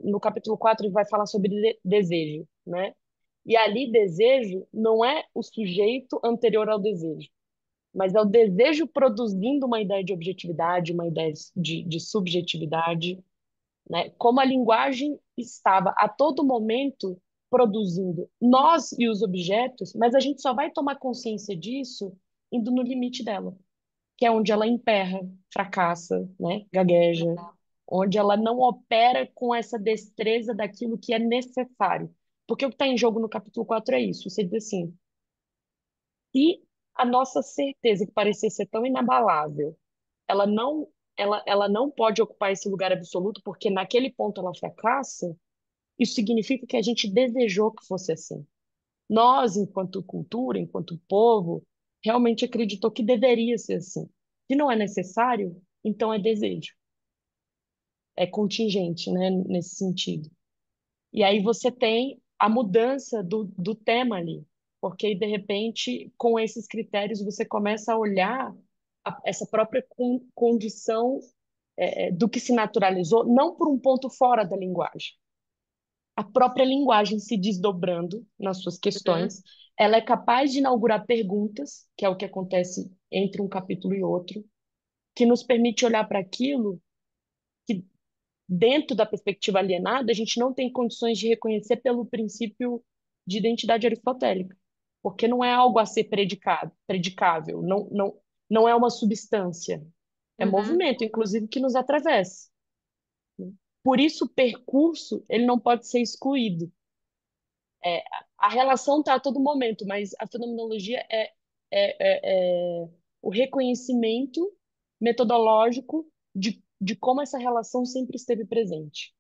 no capítulo 4 ele vai falar sobre desejo, né? E ali desejo não é o sujeito anterior ao desejo, mas é o desejo produzindo uma ideia de objetividade, uma ideia de subjetividade, né? Como a linguagem estava a todo momento produzindo nós e os objetos, mas a gente só vai tomar consciência disso indo no limite dela, que é onde ela emperra, fracassa, né? Gagueja, onde ela não opera com essa destreza daquilo que é necessário. Porque o que está em jogo no capítulo 4 é isso. Você diz assim, se a nossa certeza, que parecia ser tão inabalável, ela não pode ocupar esse lugar absoluto, porque naquele ponto ela fracassa, isso significa que a gente desejou que fosse assim. Nós, enquanto cultura, enquanto povo, realmente acreditou que deveria ser assim. Se não é necessário, então é desejo. É contingente, né, nesse sentido. E aí você tem a mudança do tema ali, porque de repente, com esses critérios, você começa a olhar essa própria condição do que se naturalizou, não por um ponto fora da linguagem. A própria linguagem se desdobrando nas suas Uhum, questões, ela é capaz de inaugurar perguntas, que é o que acontece entre um capítulo e outro, que nos permite olhar para aquilo que dentro da perspectiva alienada, a gente não tem condições de reconhecer pelo princípio de identidade aristotélica, porque não é algo a ser predicável, não é uma substância, é uhum. movimento, inclusive, que nos atravessa. Por isso, o percurso ele não pode ser excluído. É, a relação está a todo momento, mas a fenomenologia é o reconhecimento metodológico de como essa relação sempre esteve presente.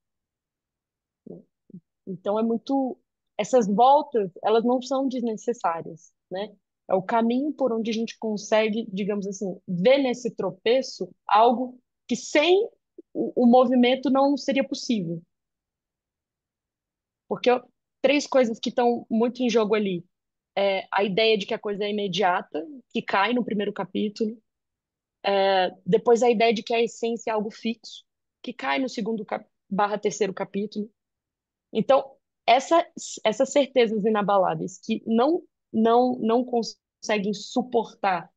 Então é muito essas voltas, elas não são desnecessárias, né? É o caminho por onde a gente consegue, digamos assim, ver nesse tropeço algo que sem o movimento não seria possível. Porque três coisas que estão muito em jogo ali. É a ideia de que a coisa é imediata, que cai no primeiro capítulo. Depois a ideia de que a essência é algo fixo, que cai no segundo barra terceiro capítulo. Então, essas certezas inabaláveis que não conseguem suportar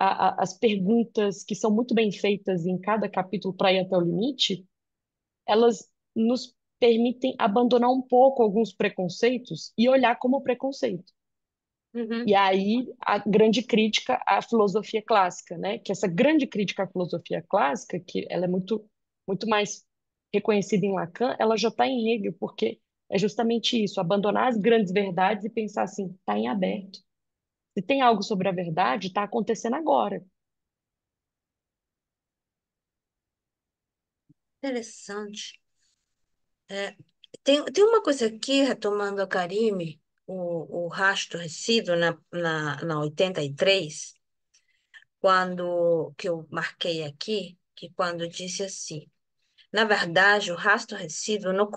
as perguntas que são muito bem feitas em cada capítulo para ir até o limite, elas nos permitem abandonar um pouco alguns preconceitos e olhar como preconceito. E Uhum. aí a grande crítica à filosofia clássica, né? Que essa grande crítica à filosofia clássica, que ela é muito mais reconhecida em Lacan, ela já está em Hegel, porque é justamente isso, abandonar as grandes verdades e pensar assim, está em aberto. Se tem algo sobre a verdade, está acontecendo agora. Interessante. É, tem uma coisa aqui, retomando a Karime, o rastro resíduo na 83, que eu marquei aqui, que quando disse assim, na verdade, o rastro resíduo não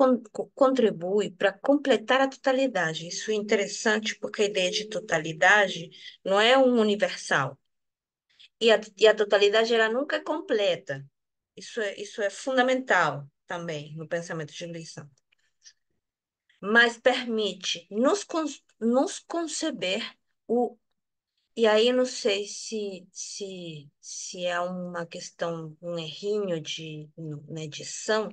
contribui para completar a totalidade. Isso é interessante porque a ideia de totalidade não é um universal. E a totalidade ela nunca é completa. Isso é fundamental também no pensamento de Gleason. Mas permite nos conceber o. E aí eu não sei se é uma questão, um errinho na edição,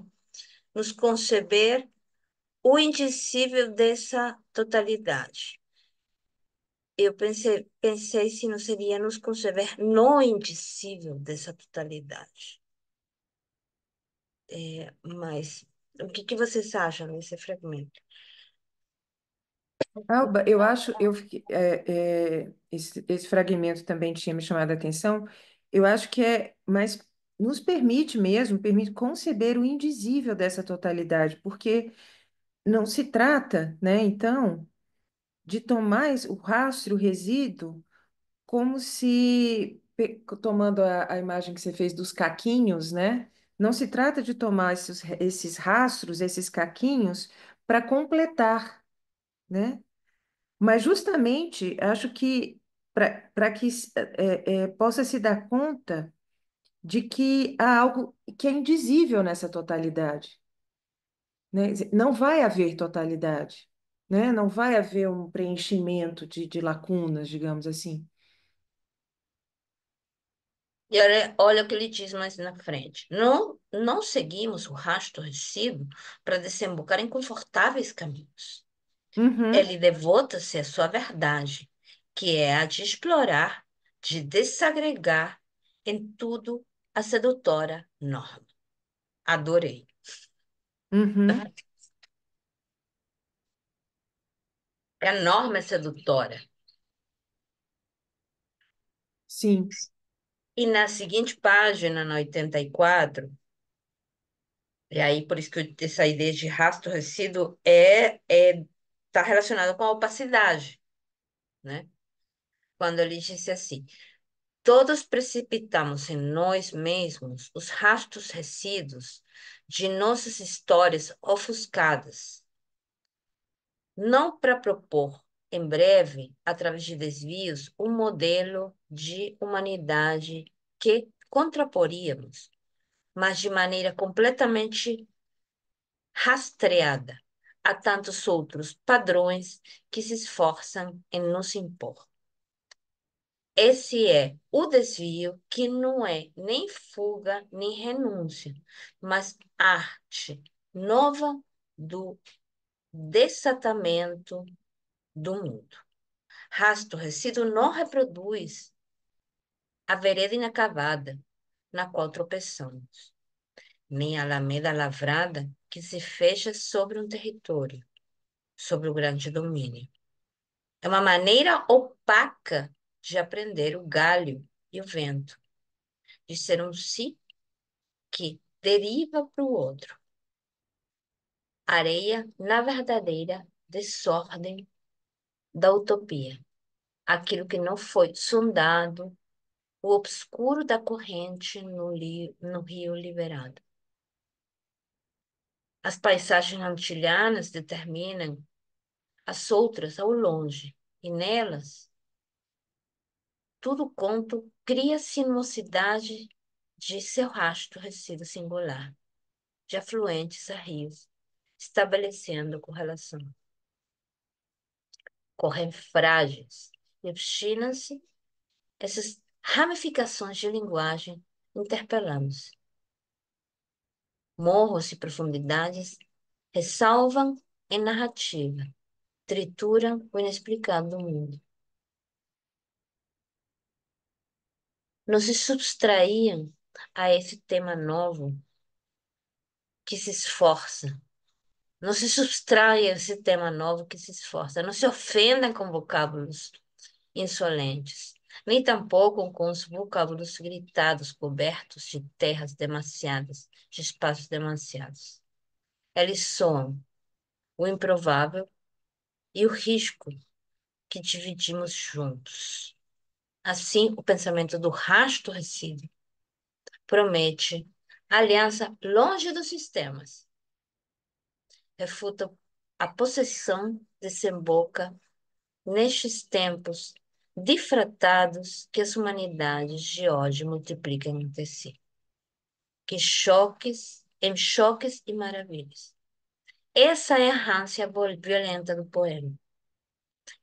nos conceber o indicível dessa totalidade. Eu pensei se não seria nos conceber no indicível dessa totalidade. Mas o que vocês acham nesse fragmento? Alba, eu acho, esse fragmento também tinha me chamado a atenção. Eu acho que mas nos permite mesmo, permite conceber o indizível dessa totalidade, porque não se trata, né, então, de tomar o rastro, o resíduo, como se, tomando a imagem que você fez dos caquinhos, né, Não se trata de tomar esses rastros, esses caquinhos, para completar, né? Mas justamente acho que para que possa se dar conta de que há algo que é indizível nessa totalidade, né? Quer dizer, não vai haver totalidade, né? Não vai haver um preenchimento de lacunas, digamos assim. E olha o que ele diz mais na frente. Não seguimos o rastro recibo para desembocar em confortáveis caminhos. Uhum, Ele devota-se à sua verdade, que é a de explorar, de desagregar em tudo a sedutora norma. Adorei. uhum, A norma é sedutora. sim, E na seguinte página, na 84, e aí por isso que essa ideia de rastro resíduo tá relacionada com a opacidade, né? Quando ele disse assim: todos precipitamos em nós mesmos os rastros resíduos de nossas histórias ofuscadas, não para propor, em breve, através de desvios, um modelo de humanidade que contraporíamos, mas de maneira completamente rastreada a tantos outros padrões que se esforçam em nos impor. Esse é o desvio que não é nem fuga nem renúncia, mas arte nova do desatamento do mundo. Rastro resíduo não reproduz a vereda inacabada na qual tropeçamos, nem a alameda lavrada que se fecha sobre um território, sobre o grande domínio. É uma maneira opaca de aprender o galho e o vento, de ser um si que deriva para o outro. Areia na verdadeira desordem da utopia. Aquilo que não foi sondado, o obscuro da corrente no rio liberado. As paisagens antilhanas determinam as outras ao longe, e nelas tudo quanto cria sinuosidade de seu rastro resíduo singular, de afluentes a rios, estabelecendo correlação. Correm frágeis e obstinam-se essas ramificações de linguagem interpelando-se. Morros e profundidades ressalvam em narrativa, trituram o inexplicado do mundo. Não se subtraíam a esse tema novo que se esforça. Não se subtraia a esse tema novo que se esforça. Não se ofenda com vocábulos insolentes, nem tampouco com os vocábulos gritados, cobertos de terras demasiadas, de espaços demasiados. Eles soam o improvável e o risco que dividimos juntos. Assim, o pensamento do rastro resíduo promete aliança longe dos sistemas, refuta a possessão, desemboca nestes tempos difratados que as humanidades de hoje multiplicam entre si. Que choques, em choques e maravilhas. Essa é a ânsia violenta do poema.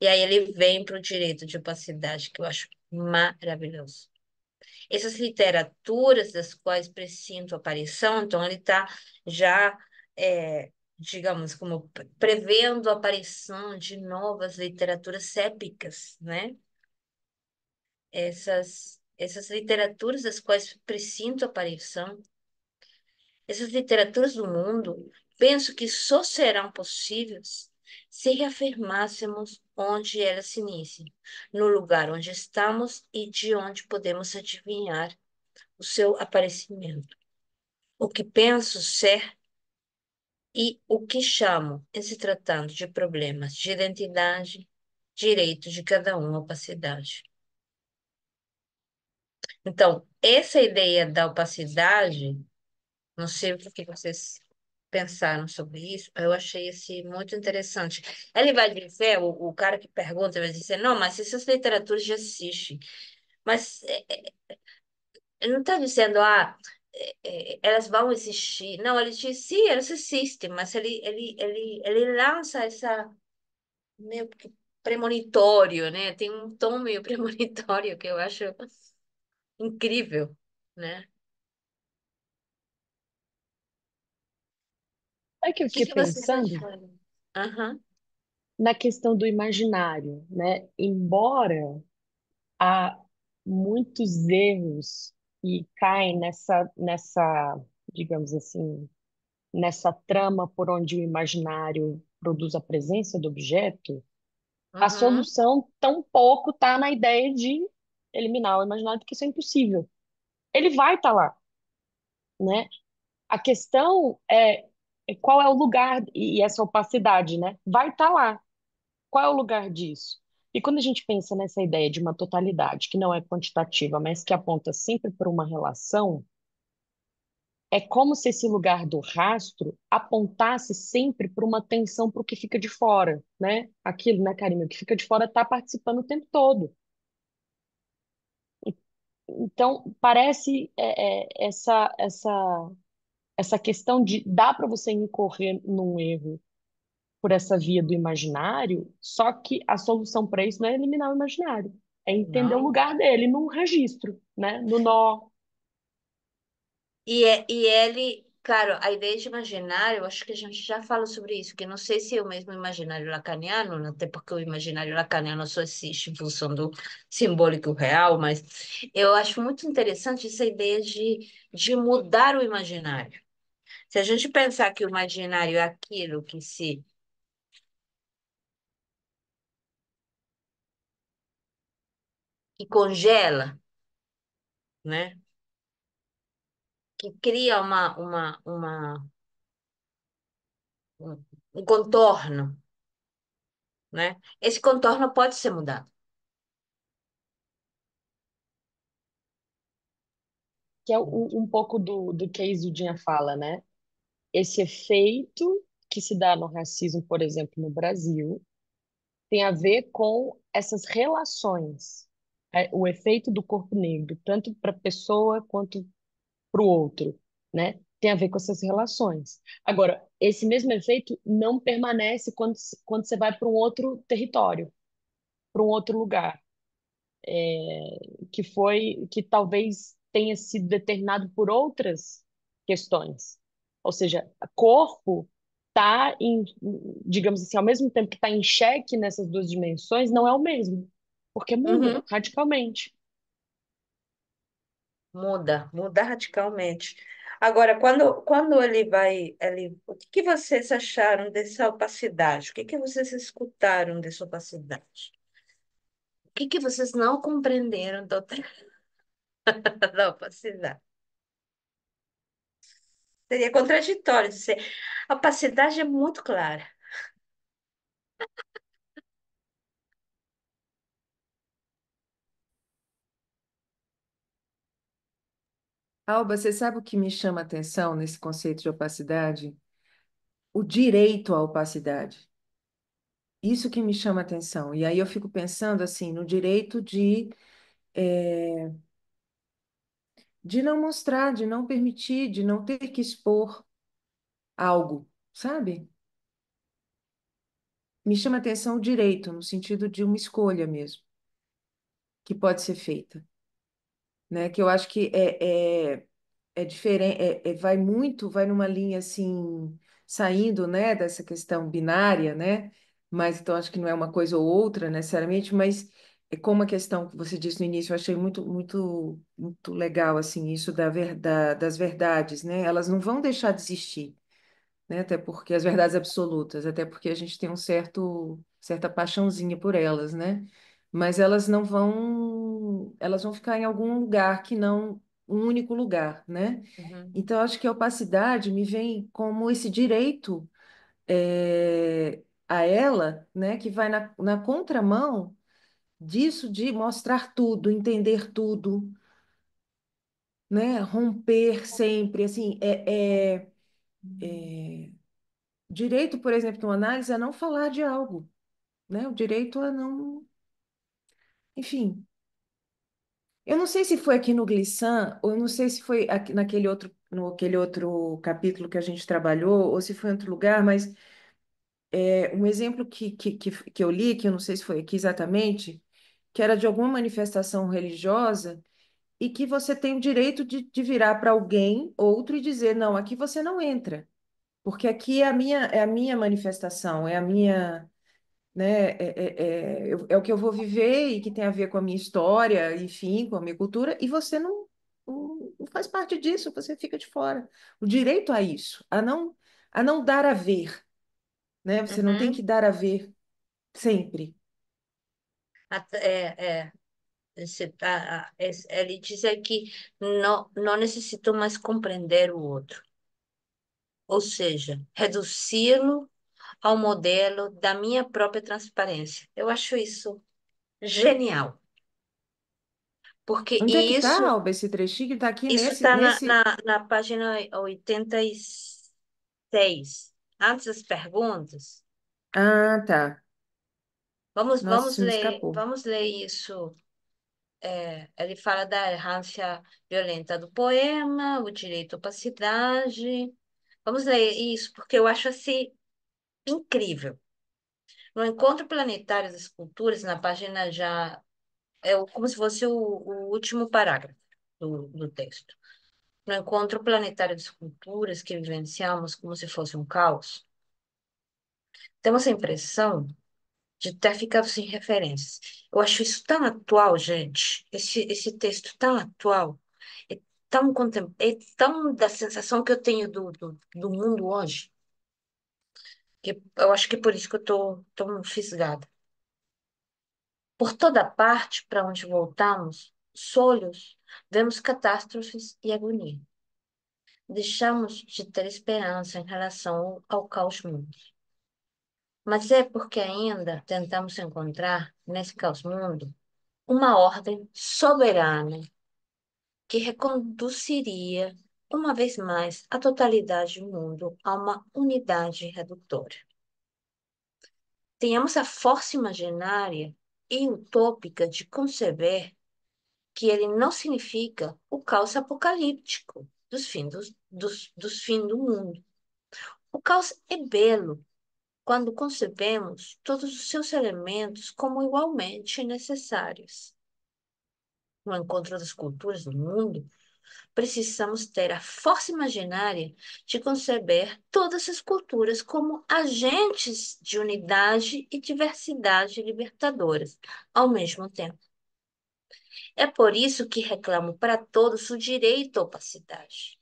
E aí ele vem para o direito de opacidade, que eu acho maravilhoso. Essas literaturas das quais presinto a aparição, então ele está já, digamos, como prevendo a aparição de novas literaturas épicas, né? Essas literaturas das quais presinto a aparição, essas literaturas do mundo, penso que só serão possíveis se reafirmássemos onde elas se iniciam, no lugar onde estamos e de onde podemos adivinhar o seu aparecimento. O que penso ser e o que chamo, em se tratando de problemas de identidade, direito de cada um à opacidade. Então, essa ideia da opacidade Não sei o que vocês pensaram sobre isso. Eu achei esse muito interessante. Ele vai dizer, o cara que pergunta vai dizer, não, mas essas literaturas já existem. Mas ele não está dizendo, elas vão existir. Não, ele diz, sim, elas existem, mas ele lança essa meio que premonitório, né? Tem um tom meio premonitório que eu acho incrível, né? É que eu O que fiquei que vocês pensando acharam? Aham. na questão do imaginário, né? Embora há muitos erros que caem digamos assim, nessa trama por onde o imaginário produz a presença do objeto, a Uhum. solução tampouco está na ideia de eliminar o imaginário, porque isso é impossível. Ele vai estar lá, né? A questão é qual é o lugar e essa opacidade, né? Vai estar lá. Qual é o lugar disso? E quando a gente pensa nessa ideia de uma totalidade que não é quantitativa, mas que aponta sempre para uma relação, é como se esse lugar do rastro apontasse sempre para uma tensão para o que fica de fora, né? Aquilo, né, Karina? O que fica de fora está participando o tempo todo. E- Então, parece essa questão de dá para você incorrer num erro por essa via do imaginário, só que a solução para isso não é eliminar o imaginário, é entender o Não. lugar dele num registro, né? No nó. E ele, claro, a ideia de imaginário, eu acho que a gente já fala sobre isso, que não sei se é o mesmo imaginário lacaniano, né, até porque o imaginário lacaniano só existe em função do simbólico real, mas eu acho muito interessante essa ideia de mudar o imaginário. Se a gente pensar que o imaginário é aquilo que congela, né? Que cria um contorno, né? Esse contorno pode ser mudado. Que é um pouco do que a Isildinha fala, né? Esse efeito que se dá no racismo, por exemplo, no Brasil, tem a ver com essas relações, o efeito do corpo negro, tanto para a pessoa quanto para o outro, né? Tem a ver com essas relações. Agora, esse mesmo efeito não permanece quando você vai para um outro território, para um outro lugar, que talvez tenha sido determinado por outras questões. Ou seja, o corpo está digamos assim, ao mesmo tempo que está em xeque nessas duas dimensões, não é o mesmo, porque muda Uhum. radicalmente. Muda radicalmente. Agora, quando o que que vocês acharam dessa opacidade? O que que vocês escutaram dessa opacidade? O que que vocês não compreenderam da opacidade? Seria contraditório dizer, a opacidade é muito clara. Alba, você sabe o que me chama a atenção nesse conceito de opacidade? O direito à opacidade. Isso que me chama a atenção. E aí eu fico pensando assim, no direito de não mostrar, de não permitir, de não ter que expor algo, sabe? Me chama a atenção o direito, no sentido de uma escolha mesmo, que pode ser feita, né? Que eu acho que é diferente, vai numa linha assim, saindo, né, dessa questão binária, né? Mas então acho que não é uma coisa ou outra necessariamente, mas é como a questão que você disse no início, eu achei muito legal assim, isso das verdades, né? Elas não vão deixar de existir, né? Até porque as verdades absolutas, até porque a gente tem certa paixãozinha por elas, né? Mas elas vão ficar em algum lugar que não um único lugar, né? Uhum. Então, acho que a opacidade me vem como esse direito a ela, né? Que vai na contramão disso de mostrar tudo, entender tudo, né? Romper sempre, assim, direito, por exemplo, de uma análise, é não falar de algo, né? O direito a não, enfim. Eu não sei se foi aqui no Glissant, ou eu não sei se foi aqui naquele outro, no aquele outro capítulo que a gente trabalhou, ou se foi em outro lugar, mas um exemplo que eu li, que eu não sei se foi aqui exatamente, que era de alguma manifestação religiosa, e que você tem o direito de virar para alguém, outro, e dizer, não, aqui você não entra, porque aqui é a minha manifestação, é a minha, né, é o que eu vou viver e que tem a ver com a minha história, enfim, com a minha cultura, e você não faz parte disso, você fica de fora. O direito a isso, a não dar a ver, né? Você não tem que Uhum. dar a ver sempre. Ele diz aqui, não necessito mais compreender o outro, ou seja, reduzi-lo ao modelo da minha própria transparência. Eu acho isso genial, porque Onde é que está, isso Alba, esse trechinho? Está aqui isso nesse, está nesse. na página 86, antes das perguntas. Ah, tá. Nossa, isso me escapou. Vamos ler isso. Ele fala da errância violenta do poema, o direito à opacidade. Vamos ler isso, porque eu acho assim incrível. No Encontro Planetário das Culturas, na página já como se fosse o último parágrafo do texto. No Encontro Planetário das Culturas que vivenciamos como se fosse um caos, temos a impressão de ter ficado sem referências. Eu acho isso tão atual, gente. Esse texto tão atual. É é tão da sensação que eu tenho do mundo hoje, que eu acho que é por isso que eu tô tão fisgada. Por toda parte, para onde voltamos, solhos, vemos catástrofes e agonia. Deixamos de ter esperança em relação ao caos mundo. Mas é porque ainda tentamos encontrar, nesse caos mundo, uma ordem soberana que reconduziria, uma vez mais, a totalidade do mundo a uma unidade redutora. Tenhamos a força imaginária e utópica de conceber que ele não significa o caos apocalíptico dos fins do mundo. O caos é belo quando concebemos todos os seus elementos como igualmente necessários. No encontro das culturas do mundo, precisamos ter a força imaginária de conceber todas as culturas como agentes de unidade e diversidade libertadoras ao mesmo tempo. É por isso que reclamo para todos o direito à opacidade.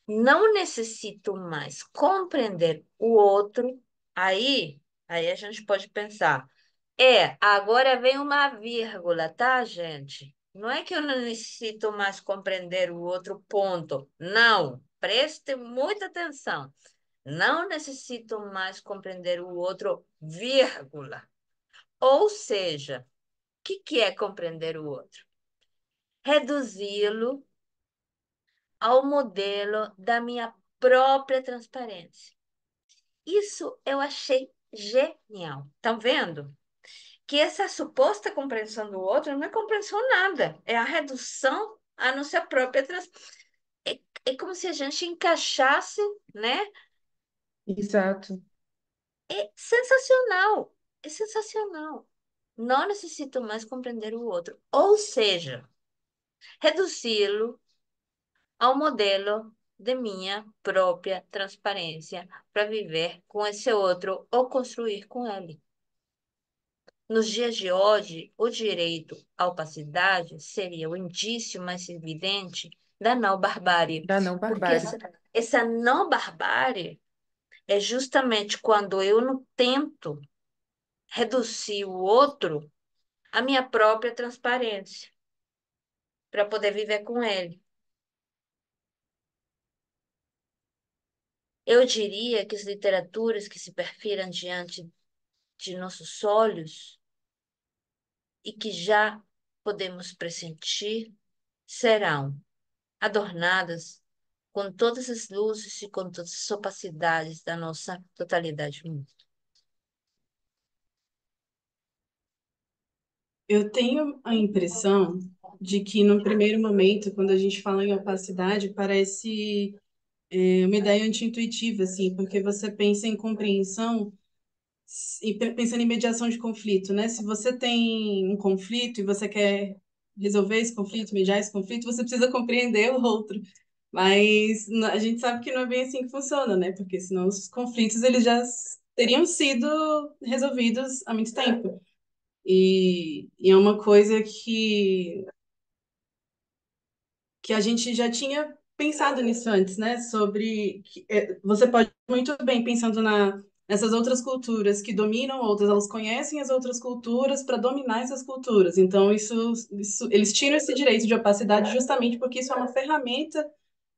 Não necessito mais compreender o outro. Aí a gente pode pensar, agora vem uma vírgula, tá, gente? Não é que eu não necessito mais compreender o outro ponto. Não, preste muita atenção. Não necessito mais compreender o outro, vírgula. Ou seja, o que é compreender o outro? Reduzi-lo ao modelo da minha própria transparência. Isso eu achei genial. Estão vendo? Que essa suposta compreensão do outro não é compreensão nada, é a redução à nossa própria é como se a gente encaixasse, né? Exato. É sensacional, é sensacional. Não necessito mais compreender o outro. Ou seja, reduzi-lo ao modelo de minha própria transparência para viver com esse outro ou construir com ele. Nos dias de hoje, o direito à opacidade seria o indício mais evidente da não-barbárie, Da não porque barbárie. essa não-barbárie é justamente quando eu não tento reduzir o outro à minha própria transparência, para poder viver com ele. Eu diria que as literaturas que se perfilam diante de nossos olhos e que já podemos pressentir serão adornadas com todas as luzes e com todas as opacidades da nossa totalidade humana. Eu tenho a impressão de que, no primeiro momento, quando a gente fala em opacidade, parece uma ideia anti-intuitiva, assim, porque você pensa em compreensão e pensando em mediação de conflito, né? Se você tem um conflito e você quer resolver esse conflito, mediar esse conflito, você precisa compreender o outro. Mas a gente sabe que não é bem assim que funciona, né? Porque senão os conflitos eles já teriam sido resolvidos há muito tempo. E é uma coisa que a gente já tinha pensado nisso antes, né? Sobre você pode muito bem pensando nessas outras culturas que dominam outras, elas conhecem as outras culturas para dominar essas culturas. Então eles tiram esse direito de opacidade justamente porque isso é uma ferramenta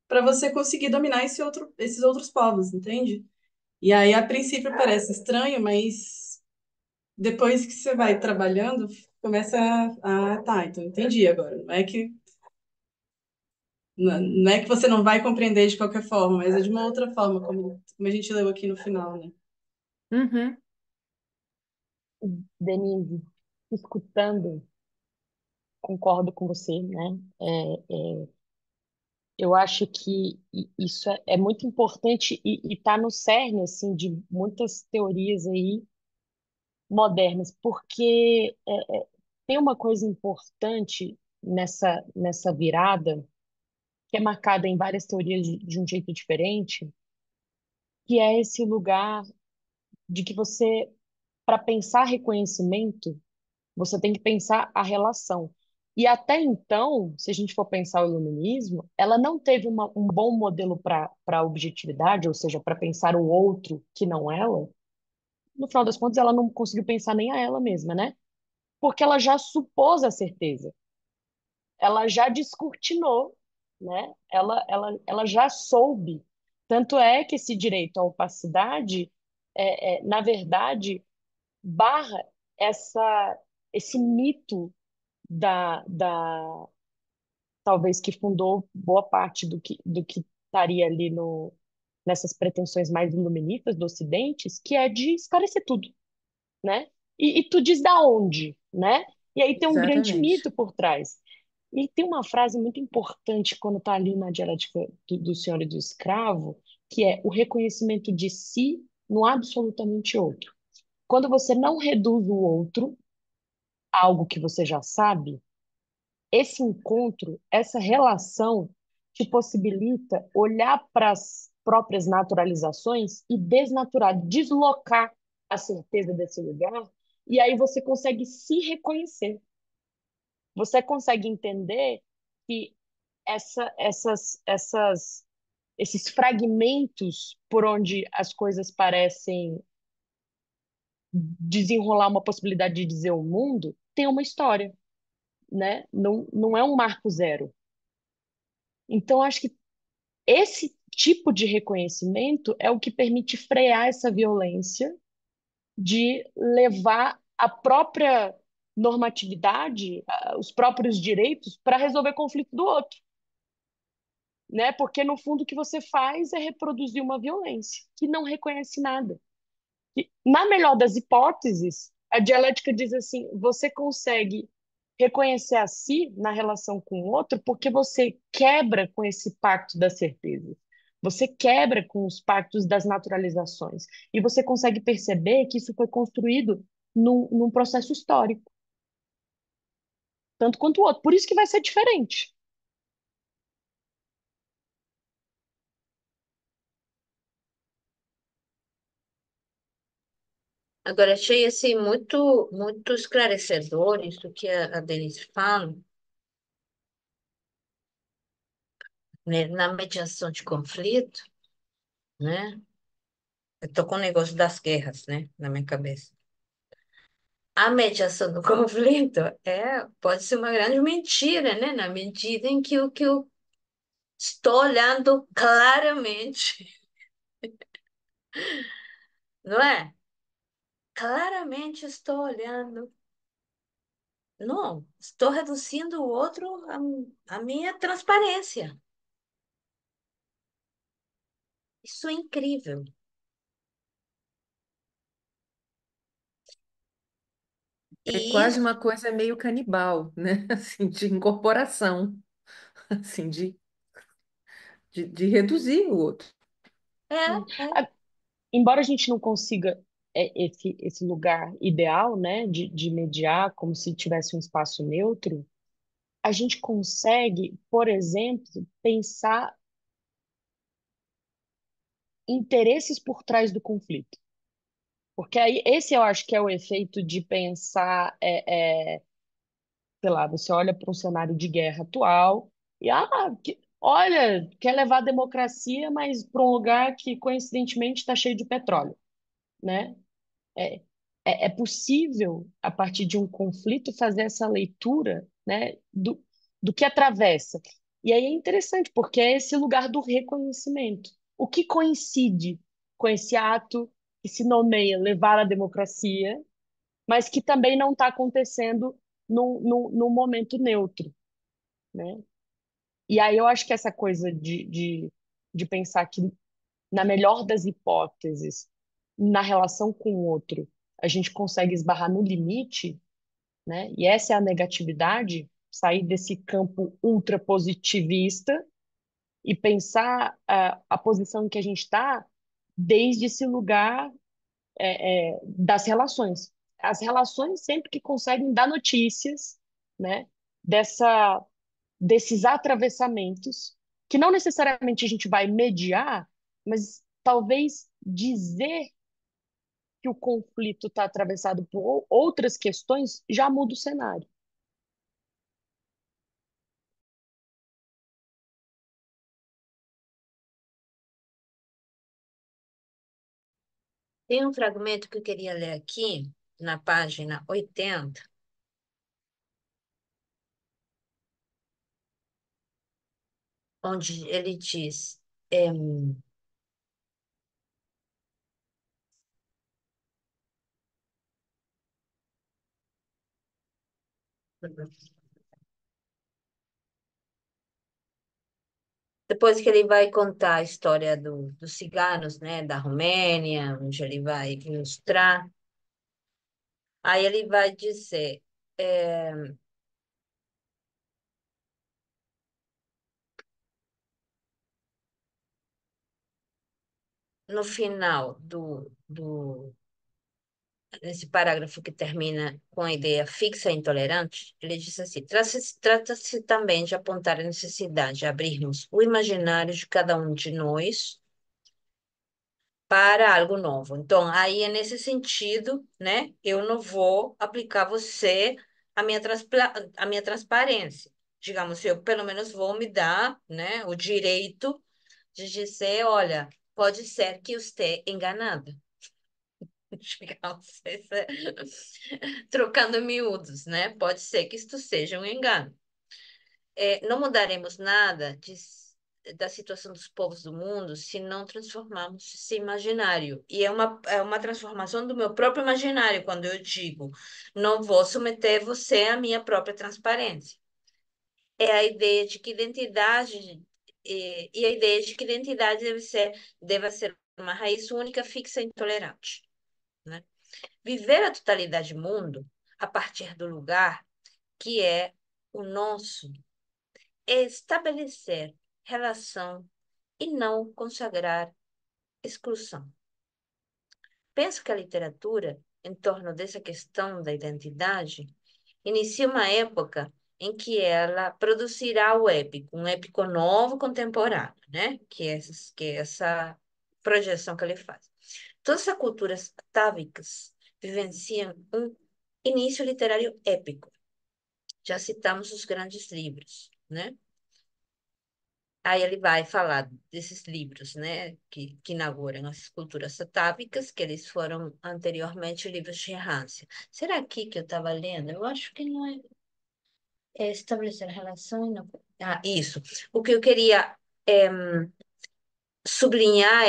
para você conseguir dominar esses outros povos, entende? E aí a princípio parece estranho, mas depois que você vai trabalhando, começa tá, então entendi agora. Não é que você não vai compreender de qualquer forma, mas é de uma outra forma, como a gente leu aqui no final, né? Uhum. Denise, escutando, concordo com você, né? Eu acho que isso é muito importante e está no cerne, assim, de muitas teorias aí modernas, porque tem uma coisa importante nessa virada, que é marcada em várias teorias de um jeito diferente, que é esse lugar de que você, para pensar reconhecimento, você tem que pensar a relação. E até então, se a gente for pensar o iluminismo, ela não teve um bom modelo para objetividade, ou seja, para pensar o outro que não ela. No final das contas, ela não conseguiu pensar nem a ela mesma, né? Porque ela já supôs a certeza, ela já descortinou, né? Ela já soube. Tanto é que esse direito à opacidade, na verdade, barra esse mito da talvez que fundou boa parte do que estaria ali no, nessas pretensões mais iluministas do Ocidente, que é de esclarecer tudo, né? E tu diz da onde, né? E aí tem um grande Exatamente. mito por trás. E tem uma frase muito importante quando está ali na dialética do senhor e do escravo, que é o reconhecimento de si no absolutamente outro. Quando você não reduz o outro a algo que você já sabe, esse encontro, essa relação te possibilita olhar para as próprias naturalizações e desnaturar, deslocar a certeza desse lugar, e aí você consegue se reconhecer. Você consegue entender que esses fragmentos por onde as coisas parecem desenrolar uma possibilidade de dizer o mundo, tem uma história, né? Não é um marco zero. Então, acho que esse tipo de reconhecimento é o que permite frear essa violência de levar a própria normatividade, os próprios direitos para resolver conflito do outro, né? Porque no fundo o que você faz é reproduzir uma violência que não reconhece nada. E, na melhor das hipóteses, a dialética diz assim: você consegue reconhecer a si na relação com o outro porque você quebra com esse pacto da certeza. Você quebra com os pactos das naturalizações. E você consegue perceber que isso foi construído num processo histórico, tanto quanto o outro. Por isso que vai ser diferente. Agora, achei assim, muito esclarecedor isso que a Denise fala, né, na mediação de conflito, né? Eu tô com o negócio das guerras, né, na minha cabeça. A mediação do conflito pode ser uma grande mentira, né? Na medida em que o que eu estou olhando claramente, não é? Claramente estou olhando. Não, estou reduzindo o outro à minha transparência. Isso é incrível. É E quase isso uma coisa meio canibal, né? Assim, de incorporação, assim, de reduzir o outro. é, Hum. é. A- Embora a gente não consiga esse lugar ideal, né, de mediar como se tivesse um espaço neutro, a gente consegue, por exemplo, pensar interesses por trás do conflito. Porque aí esse eu acho que é o efeito de pensar, sei lá, você olha para um cenário de guerra atual e, olha, quer levar a democracia, mas para um lugar que coincidentemente está cheio de petróleo, né? É, é possível, a partir de um conflito, fazer essa leitura, né, do que atravessa. E aí é interessante, porque é esse lugar do reconhecimento. O que coincide com esse ato que se nomeia levar à democracia, mas que também não está acontecendo num momento neutro, né? E aí eu acho que essa coisa de pensar que, na melhor das hipóteses, na relação com o outro, a gente consegue esbarrar no limite, né? E essa é a negatividade, sair desse campo ultrapositivista e pensar a posição em que a gente está desde esse lugar das relações. As relações sempre que conseguem dar notícias, né? Dessa, desses atravessamentos, que não necessariamente a gente vai mediar, mas talvez dizer que o conflito está atravessado por outras questões já muda o cenário. Tem um fragmento que eu queria ler aqui, na página 80, onde ele diz. Depois que ele vai contar a história dos ciganos, né, da Romênia, onde ele vai ilustrar, aí ele vai dizer, é, no final nesse parágrafo que termina com a ideia fixa e intolerante, ele diz assim: trata-se também de apontar a necessidade de abrirmos o imaginário de cada um de nós para algo novo. Então, aí é nesse sentido, né? Eu não vou aplicar você a minha transparência. Digamos, eu pelo menos vou me dar, né, o direito de dizer, olha, pode ser que eu esteja enganada. Digamos, trocando miúdos, né? Pode ser que isto seja um engano. Não mudaremos nada da situação dos povos do mundo se não transformarmos esse imaginário. E é uma transformação do meu próprio imaginário, quando eu digo, não vou submeter você à minha própria transparência. É a ideia de que identidade, e a ideia de que identidade deve ser uma raiz única, fixa e intolerante, né? Viver a totalidade do mundo a partir do lugar que é o nosso é estabelecer relação e não consagrar exclusão. Penso que a literatura, em torno dessa questão da identidade, inicia uma época em que ela produzirá o épico, um épico novo contemporâneo, né? Que é essa projeção que ele faz. Todas as culturas atávicas vivenciam um início literário épico. Já citamos os grandes livros, né? Aí ele vai falar desses livros, né, que inauguram as culturas atávicas, que eles foram anteriormente livros de errância. Será aqui que eu estava lendo? Eu acho que não é, é estabelecer relação e não... Ah, isso. O que eu queria sublinhar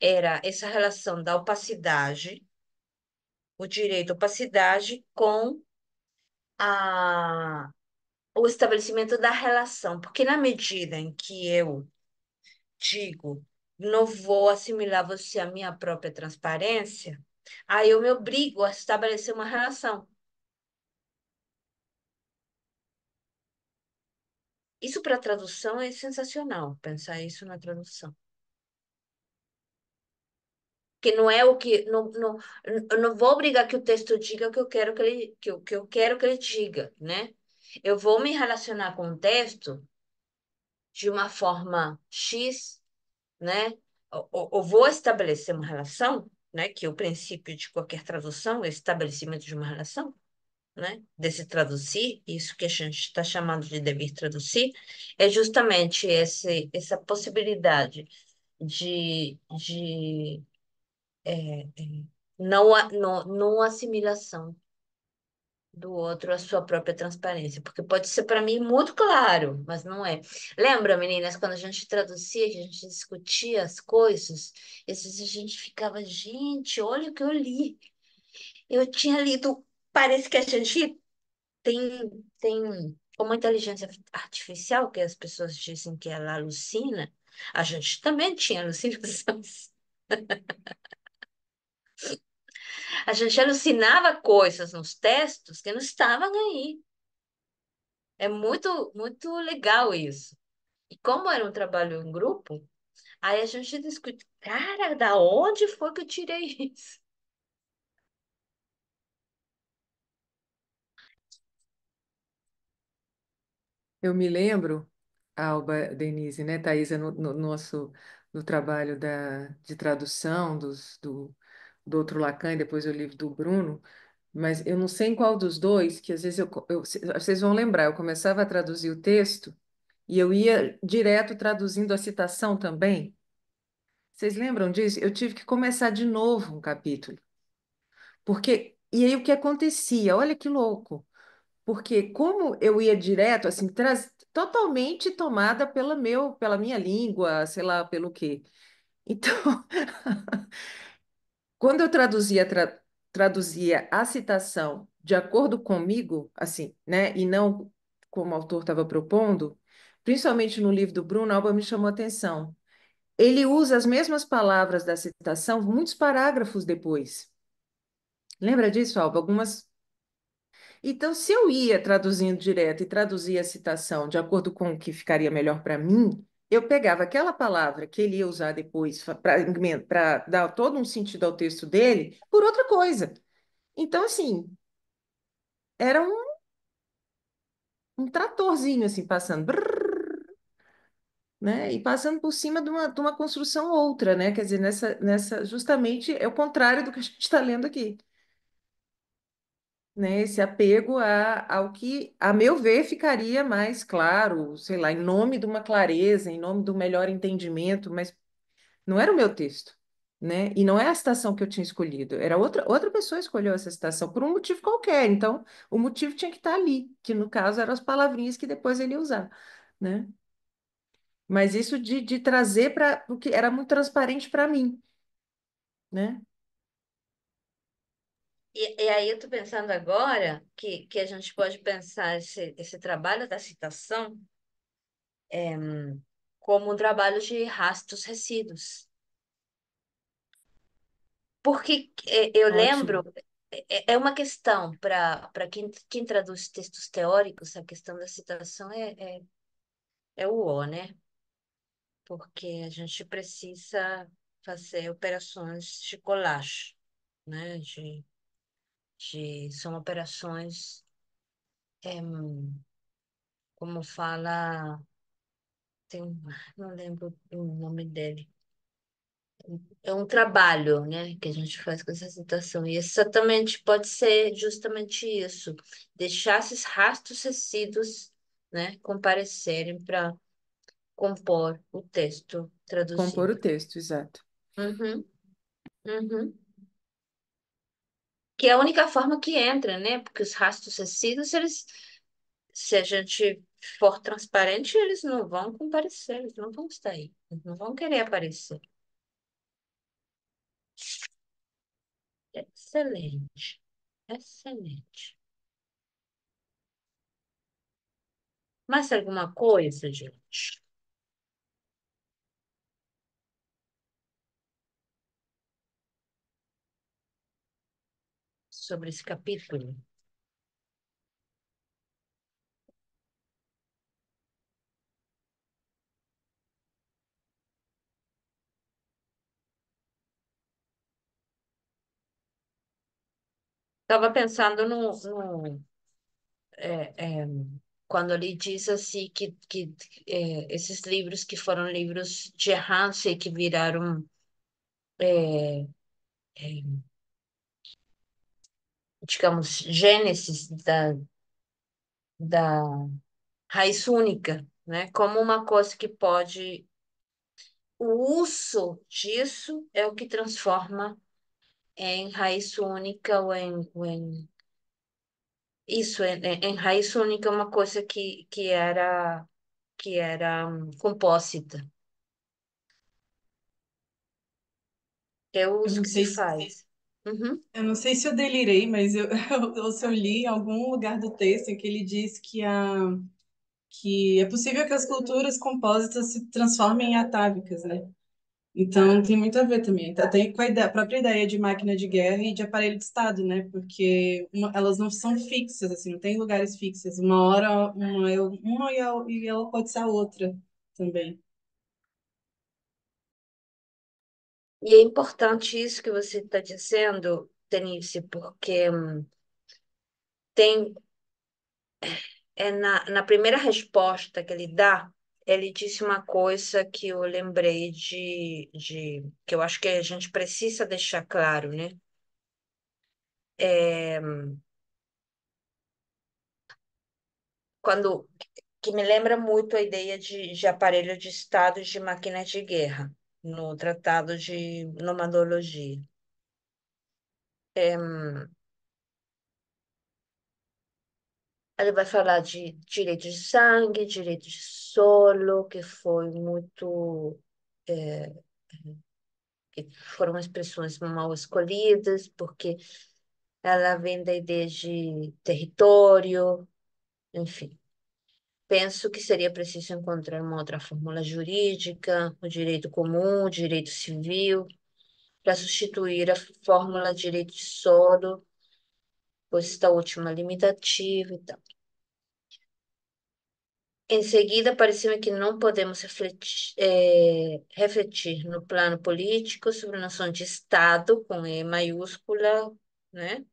era essa relação da opacidade, o direito à opacidade, com a, o estabelecimento da relação. Porque na medida em que eu digo não vou assimilar você à minha própria transparência, aí eu me obrigo a estabelecer uma relação. Isso para tradução é sensacional, pensar isso na tradução. Que não é o que eu não vou obrigar que o texto diga o que eu quero que eu quero que ele diga, né? Eu vou me relacionar com o texto de uma forma X, né? Ou vou estabelecer uma relação, né? Que é o princípio de qualquer tradução, é o estabelecimento de uma relação, né? Desse traduzir, isso que a gente está chamando de dever traduzir, é justamente essa possibilidade de não assimilação do outro à sua própria transparência, porque pode ser para mim muito claro, mas não é. Lembra, meninas, quando a gente traduzia, que a gente discutia as coisas, e às vezes a gente ficava, gente, olha o que eu li. Eu tinha lido, parece que a gente tem como inteligência artificial, que as pessoas dizem que ela alucina, a gente também tinha alucinações. A gente alucinava coisas nos textos que não estavam aí. É muito, muito legal isso. E como era um trabalho em grupo, aí a gente discute, cara, da onde foi que eu tirei isso? Eu me lembro, Alba, Denise, né, Thaisa, no nosso no trabalho de tradução do outro Lacan e depois o livro do Bruno, mas eu não sei em qual dos dois, que às vezes vocês vão lembrar, eu começava a traduzir o texto e eu ia direto traduzindo a citação também. Vocês lembram disso? Eu tive que começar de novo um capítulo, porque e aí o que acontecia? Olha que louco. Porque como eu ia direto, assim, totalmente tomada pela minha língua, sei lá, pelo quê. Então, quando eu traduzia a citação de acordo comigo, assim, né, e não como o autor estava propondo, principalmente no livro do Bruno, Alba me chamou a atenção. Ele usa as mesmas palavras da citação muitos parágrafos depois. Lembra disso, Alba? Algumas. Então, se eu ia traduzindo direto e traduzia a citação de acordo com o que ficaria melhor para mim, eu pegava aquela palavra que ele ia usar depois para dar todo um sentido ao texto dele por outra coisa. Então, assim, era um tratorzinho, assim, passando, brrr, né? E passando por cima de uma construção outra, né? Quer dizer, justamente é o contrário do que a gente está lendo aqui. Né, esse apego ao que, a meu ver, ficaria mais claro, sei lá, em nome de uma clareza, em nome do melhor entendimento, mas não era o meu texto, né? E não é a citação que eu tinha escolhido, era outra pessoa escolheu essa citação por um motivo qualquer, então o motivo tinha que estar ali, que no caso eram as palavrinhas que depois ele ia usar, né? Mas isso de trazer para, porque era muito transparente para mim, né? E aí eu estou pensando agora que a gente pode pensar esse trabalho da citação como um trabalho de rastros resíduos. Porque eu lembro, Ótimo. é uma questão para quem traduz textos teóricos, a questão da citação é o O, né? Porque a gente precisa fazer operações de colagem, né? São operações, como fala, não lembro o nome dele. É um trabalho, né, que a gente faz com essa citação. E exatamente pode ser justamente isso, deixar esses rastros tecidos, né, comparecerem para compor o texto Compor o traduzido. texto, exato. Uhum, uhum. Que é a única forma que entra, né? Porque os rastros tecidos, eles, se a gente for transparente, eles não vão comparecer, eles não vão estar aí, eles não vão querer aparecer. Excelente, excelente. Mais alguma coisa, gente? sobre esse capítulo. Estava pensando é, é, quando ele diz assim que esses livros que foram livros de errância e que viraram, é, digamos, gênesis da raiz única, né? Como uma coisa que pode. O uso disso é o que transforma em raiz única isso, em raiz única é uma coisa que era compósita. É o Eu uso não que se sei, faz. Uhum. eu não sei se eu delirei, mas ou se eu li em algum lugar do texto em que ele diz que é possível que as culturas compósitas se transformem em atávicas, né? Então tem muito a ver também. Tem com a própria ideia de máquina de guerra e de aparelho de Estado, né? Porque elas não são fixas, assim, não tem lugares fixos. Uma hora uma e ela pode ser a outra também. E é importante isso que você está dizendo, Denise, porque tem na primeira resposta que ele dá, ele disse uma coisa que eu lembrei que eu acho que a gente precisa deixar claro, né? É, quando que me lembra muito a ideia de aparelho de Estado de máquinas de guerra no Tratado de Nomadologia. É, ele vai falar de direito de sangue, direito de solo, que foi muito, é, que foram expressões mal escolhidas, porque ela vem da ideia de território, enfim. Penso que seria preciso encontrar uma outra fórmula jurídica, o direito comum, o direito civil, para substituir a fórmula direito de solo, pois esta última é limitativa e tal. Em seguida, pareceu que não podemos refletir no plano político sobre a noção de Estado, com E maiúscula, né?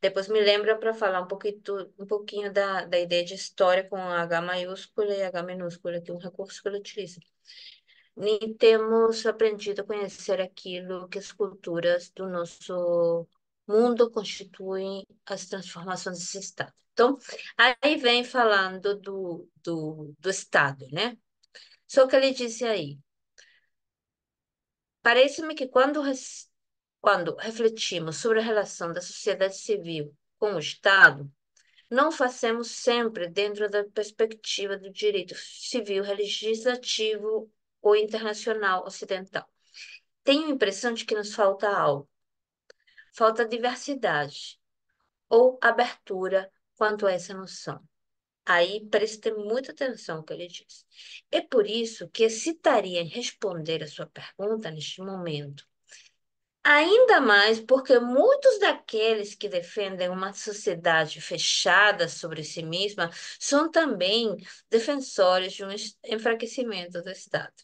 Depois me lembra para falar um pouquinho da ideia de história com H maiúscula e H minúscula, que é um recurso que ele utiliza. Nem temos aprendido a conhecer aquilo que as culturas do nosso mundo constituem as transformações desse Estado. Então, aí vem falando do Estado, né? Só que ele disse aí, parece-me que quando refletimos sobre a relação da sociedade civil com o Estado, não fazemos sempre dentro da perspectiva do direito civil legislativo ou internacional ocidental. Tenho a impressão de que nos falta algo. Falta diversidade ou abertura quanto a essa noção. Aí preste ter muita atenção no que ele diz. É por isso que hesitaria em responder a sua pergunta neste momento. Ainda mais porque muitos daqueles que defendem uma sociedade fechada sobre si mesma são também defensores de um enfraquecimento do Estado.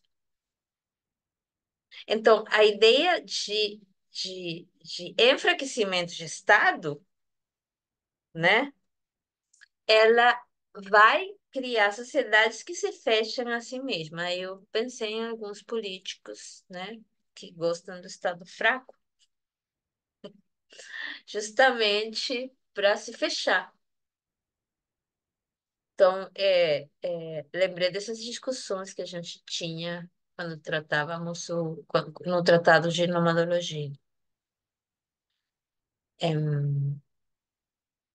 Então, a ideia de enfraquecimento de Estado, né, ela vai criar sociedades que se fecham a si mesmas. Aí eu pensei em alguns políticos, né, que gostam do Estado fraco, justamente para se fechar. Então, lembrei dessas discussões que a gente tinha quando tratávamos no Tratado de Nomadologia.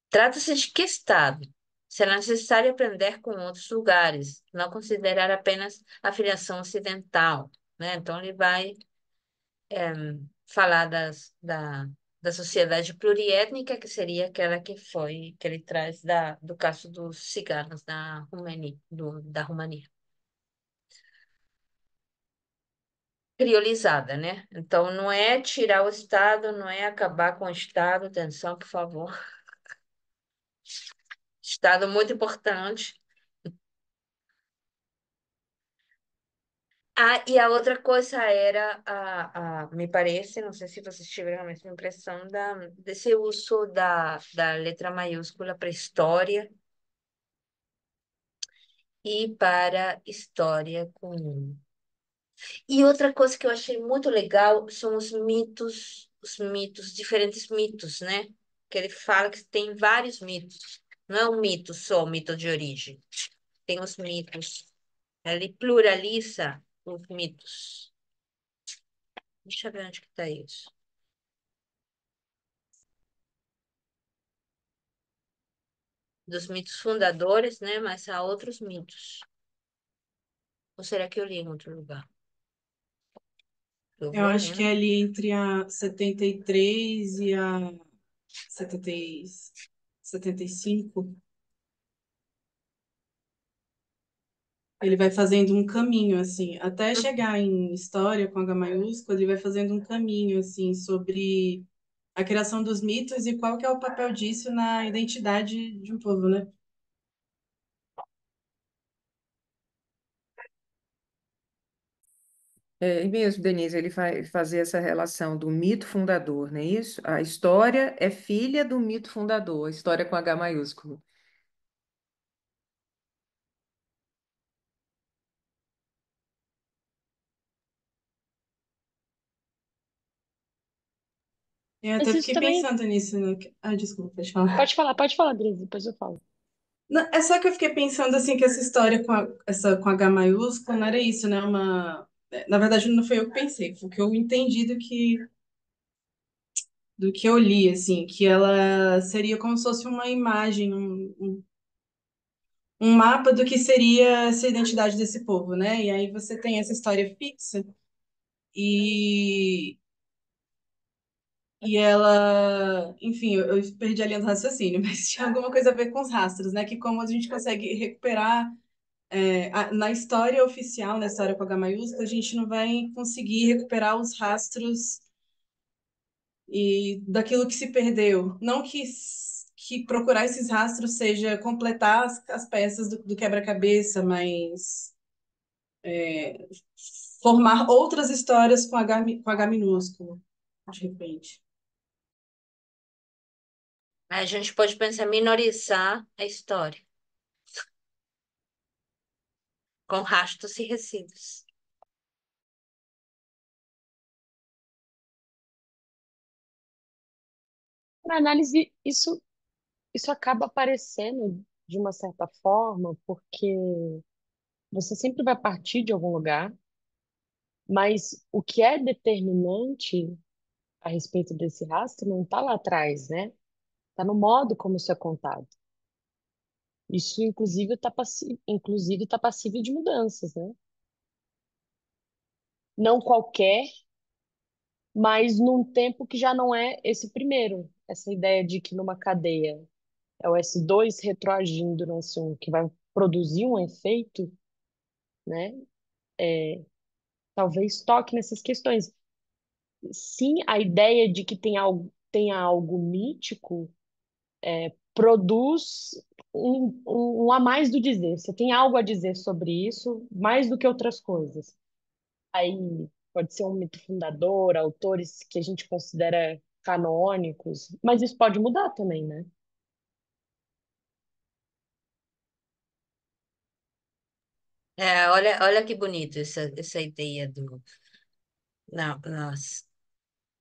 Trata-se de que Estado? Será necessário aprender com outros lugares, não considerar apenas a filiação ocidental, né? Então, ele vai falar da sociedade pluriétnica, que seria aquela que ele traz do caso dos ciganos da Romênia. criolizada, né? Então, não é tirar o Estado, não é acabar com o Estado, atenção, por favor. Estado muito importante. Ah, e a outra coisa era, me parece, não sei se vocês tiveram a mesma impressão, desse uso da letra maiúscula para história e para história comum. E outra coisa que eu achei muito legal são os mitos, diferentes mitos, né? Que ele fala que tem vários mitos. Não é um mito só, o mito de origem. Tem os mitos. Ele pluraliza os mitos. Deixa eu ver onde que está isso. Dos mitos fundadores, né? Mas há outros mitos. Ou será que eu li em outro lugar? Eu Eu vou acho que é lendo. ali entre a 73 e a 70, 75, ele vai fazendo um caminho, assim, até chegar em História com H maiúsculo, ele vai fazendo um caminho, assim, sobre a criação dos mitos e qual que é o papel disso na identidade de um povo, né? E mesmo, Denise, ele vai fazer essa relação do mito fundador, não é isso? A história é filha do mito fundador, a história com H maiúsculo. Eu Mas até isso fiquei também. pensando nisso, né? Ah, desculpa, pode falar. Pode falar, Dres, depois eu falo. Não, é só que eu fiquei pensando, assim, que essa história com H maiúsculo não era isso, né? Na verdade, não foi eu que pensei, foi o que eu entendi do que eu li, assim, que ela seria como se fosse uma imagem, um mapa do que seria essa identidade desse povo, né? E aí você tem essa história fixa e, e ela, enfim, eu perdi a linha do raciocínio, mas tinha alguma coisa a ver com os rastros, né? Que como a gente consegue recuperar na história oficial, na história com H maiúsculo, a gente não vai conseguir recuperar os rastros e daquilo que se perdeu. Não que procurar esses rastros seja completar as peças do quebra-cabeça, mas formar outras histórias com H minúsculo, de repente. A gente pode pensar em minorizar a história, com rastros e resíduos. Na análise, isso acaba aparecendo de uma certa forma, porque você sempre vai partir de algum lugar, mas o que é determinante a respeito desse rastro não está lá atrás, né? Está no modo como isso é contado. Isso, inclusive, tá passível de mudanças, né? Não qualquer, mas num tempo que já não é esse primeiro. Essa ideia de que numa cadeia é o S2 retroagindo no S1, que vai produzir um efeito, né? Talvez toque nessas questões. Sim, a ideia de que tenha algo mítico produz um a mais do dizer. Você tem algo a dizer sobre isso, mais do que outras coisas. Aí pode ser um mito fundador, autores que a gente considera canônicos, mas isso pode mudar também, né? Olha que bonito essa ideia nas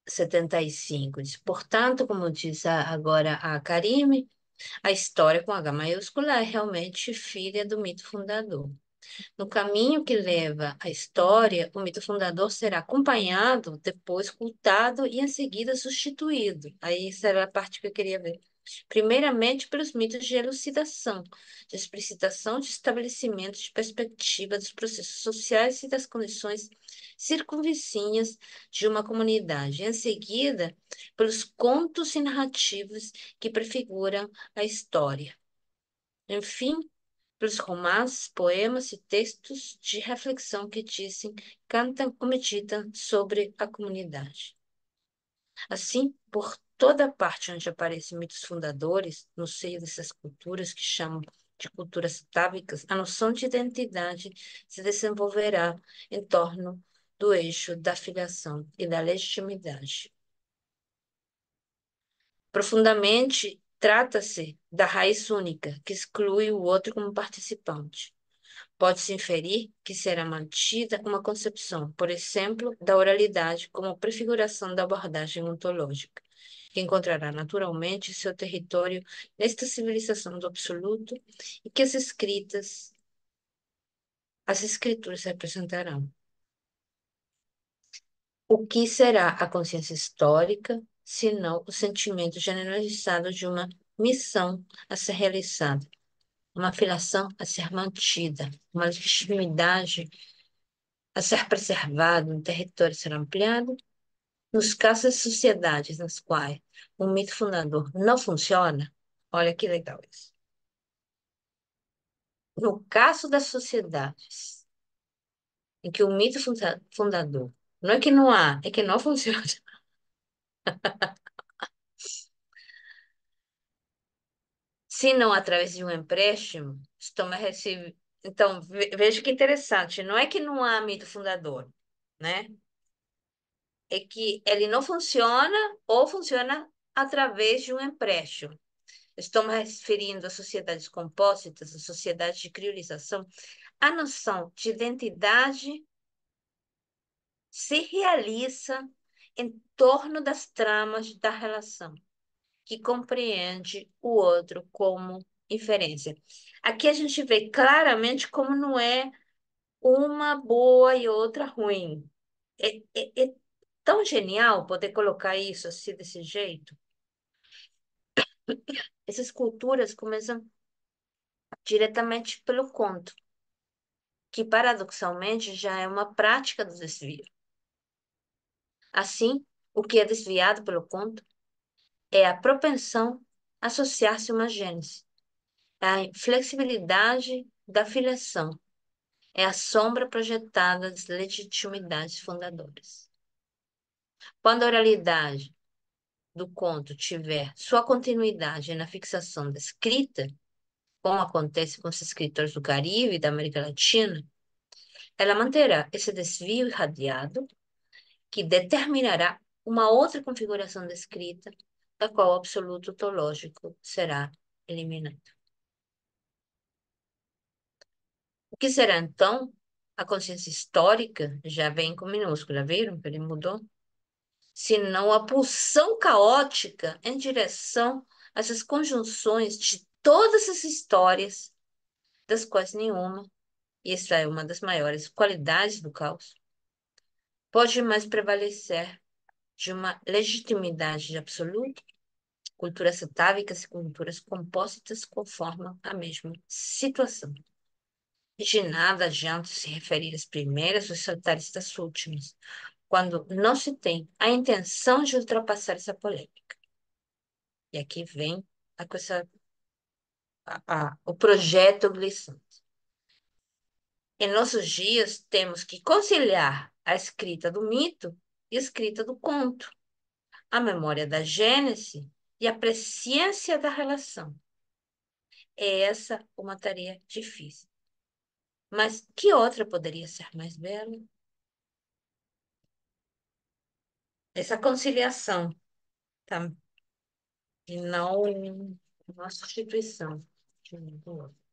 75. Diz, portanto, como diz agora a Karime, a história com H maiúscula é realmente filha do mito fundador. No caminho que leva à história, o mito fundador será acompanhado, depois cultado e em seguida substituído. Aí será a parte que eu queria ver. Primeiramente, pelos mitos de elucidação, de explicitação de estabelecimento de perspectiva dos processos sociais e das condições circunvizinhas de uma comunidade. Em seguida, pelos contos e narrativas que prefiguram a história. Enfim, pelos romances, poemas e textos de reflexão que dizem, cantam ou meditam sobre a comunidade. Assim, por toda parte onde aparecem mitos fundadores, no seio dessas culturas que chamam de culturas atávicas, a noção de identidade se desenvolverá em torno do eixo da filiação e da legitimidade. Profundamente, trata-se da raiz única, que exclui o outro como participante. Pode-se inferir que será mantida uma concepção, por exemplo, da oralidade como prefiguração da abordagem ontológica, que encontrará naturalmente seu território nesta civilização do absoluto e que as escrituras representarão. O que será a consciência histórica, senão o sentimento generalizado de uma missão a ser realizada, uma filiação a ser mantida, uma legitimidade a ser preservada, um território a ser ampliado? Nos casos das sociedades nas quais o mito fundador não funciona, olha que legal isso. No caso das sociedades em que o mito fundador não é que não há, é que não funciona. Se não através de um empréstimo, toma recebe. Então, veja que interessante, não é que não há mito fundador, né? É que ele não funciona ou funciona através de um empréstimo. Estou me referindo a sociedades compósitas, a sociedades de criolização. A noção de identidade se realiza em torno das tramas da relação, que compreende o outro como inferência. Aqui a gente vê claramente como não é uma boa e outra ruim. É tão genial poder colocar isso assim, desse jeito. Essas culturas começam diretamente pelo conto, que paradoxalmente já é uma prática do desvio. Assim, o que é desviado pelo conto é a propensão a associar-se a uma gênese, a inflexibilidade da filiação, é a sombra projetada das legitimidades fundadoras. Quando a oralidade do conto tiver sua continuidade na fixação da escrita, como acontece com os escritores do Caribe e da América Latina, ela manterá esse desvio irradiado que determinará uma outra configuração da escrita, da qual o absoluto ontológico será eliminado. O que será, então, a consciência histórica? Já vem com minúscula, viram que ele mudou? Senão a pulsão caótica em direção a essas conjunções de todas as histórias, das quais nenhuma, e essa é uma das maiores qualidades do caos, pode mais prevalecer de uma legitimidade absoluta. Culturas atávicas e culturas compósitas conformam a mesma situação. De nada adianta se referir às primeiras ou saltar das últimas, quando não se tem a intenção de ultrapassar essa polêmica. E aqui vem a coisa, o projeto Glissant. Em nossos dias, temos que conciliar a escrita do mito e a escrita do conto, a memória da gênese e a presciência da relação. É essa uma tarefa difícil. Mas que outra poderia ser mais bela? Essa conciliação, tá? E não uma substituição de um do outro.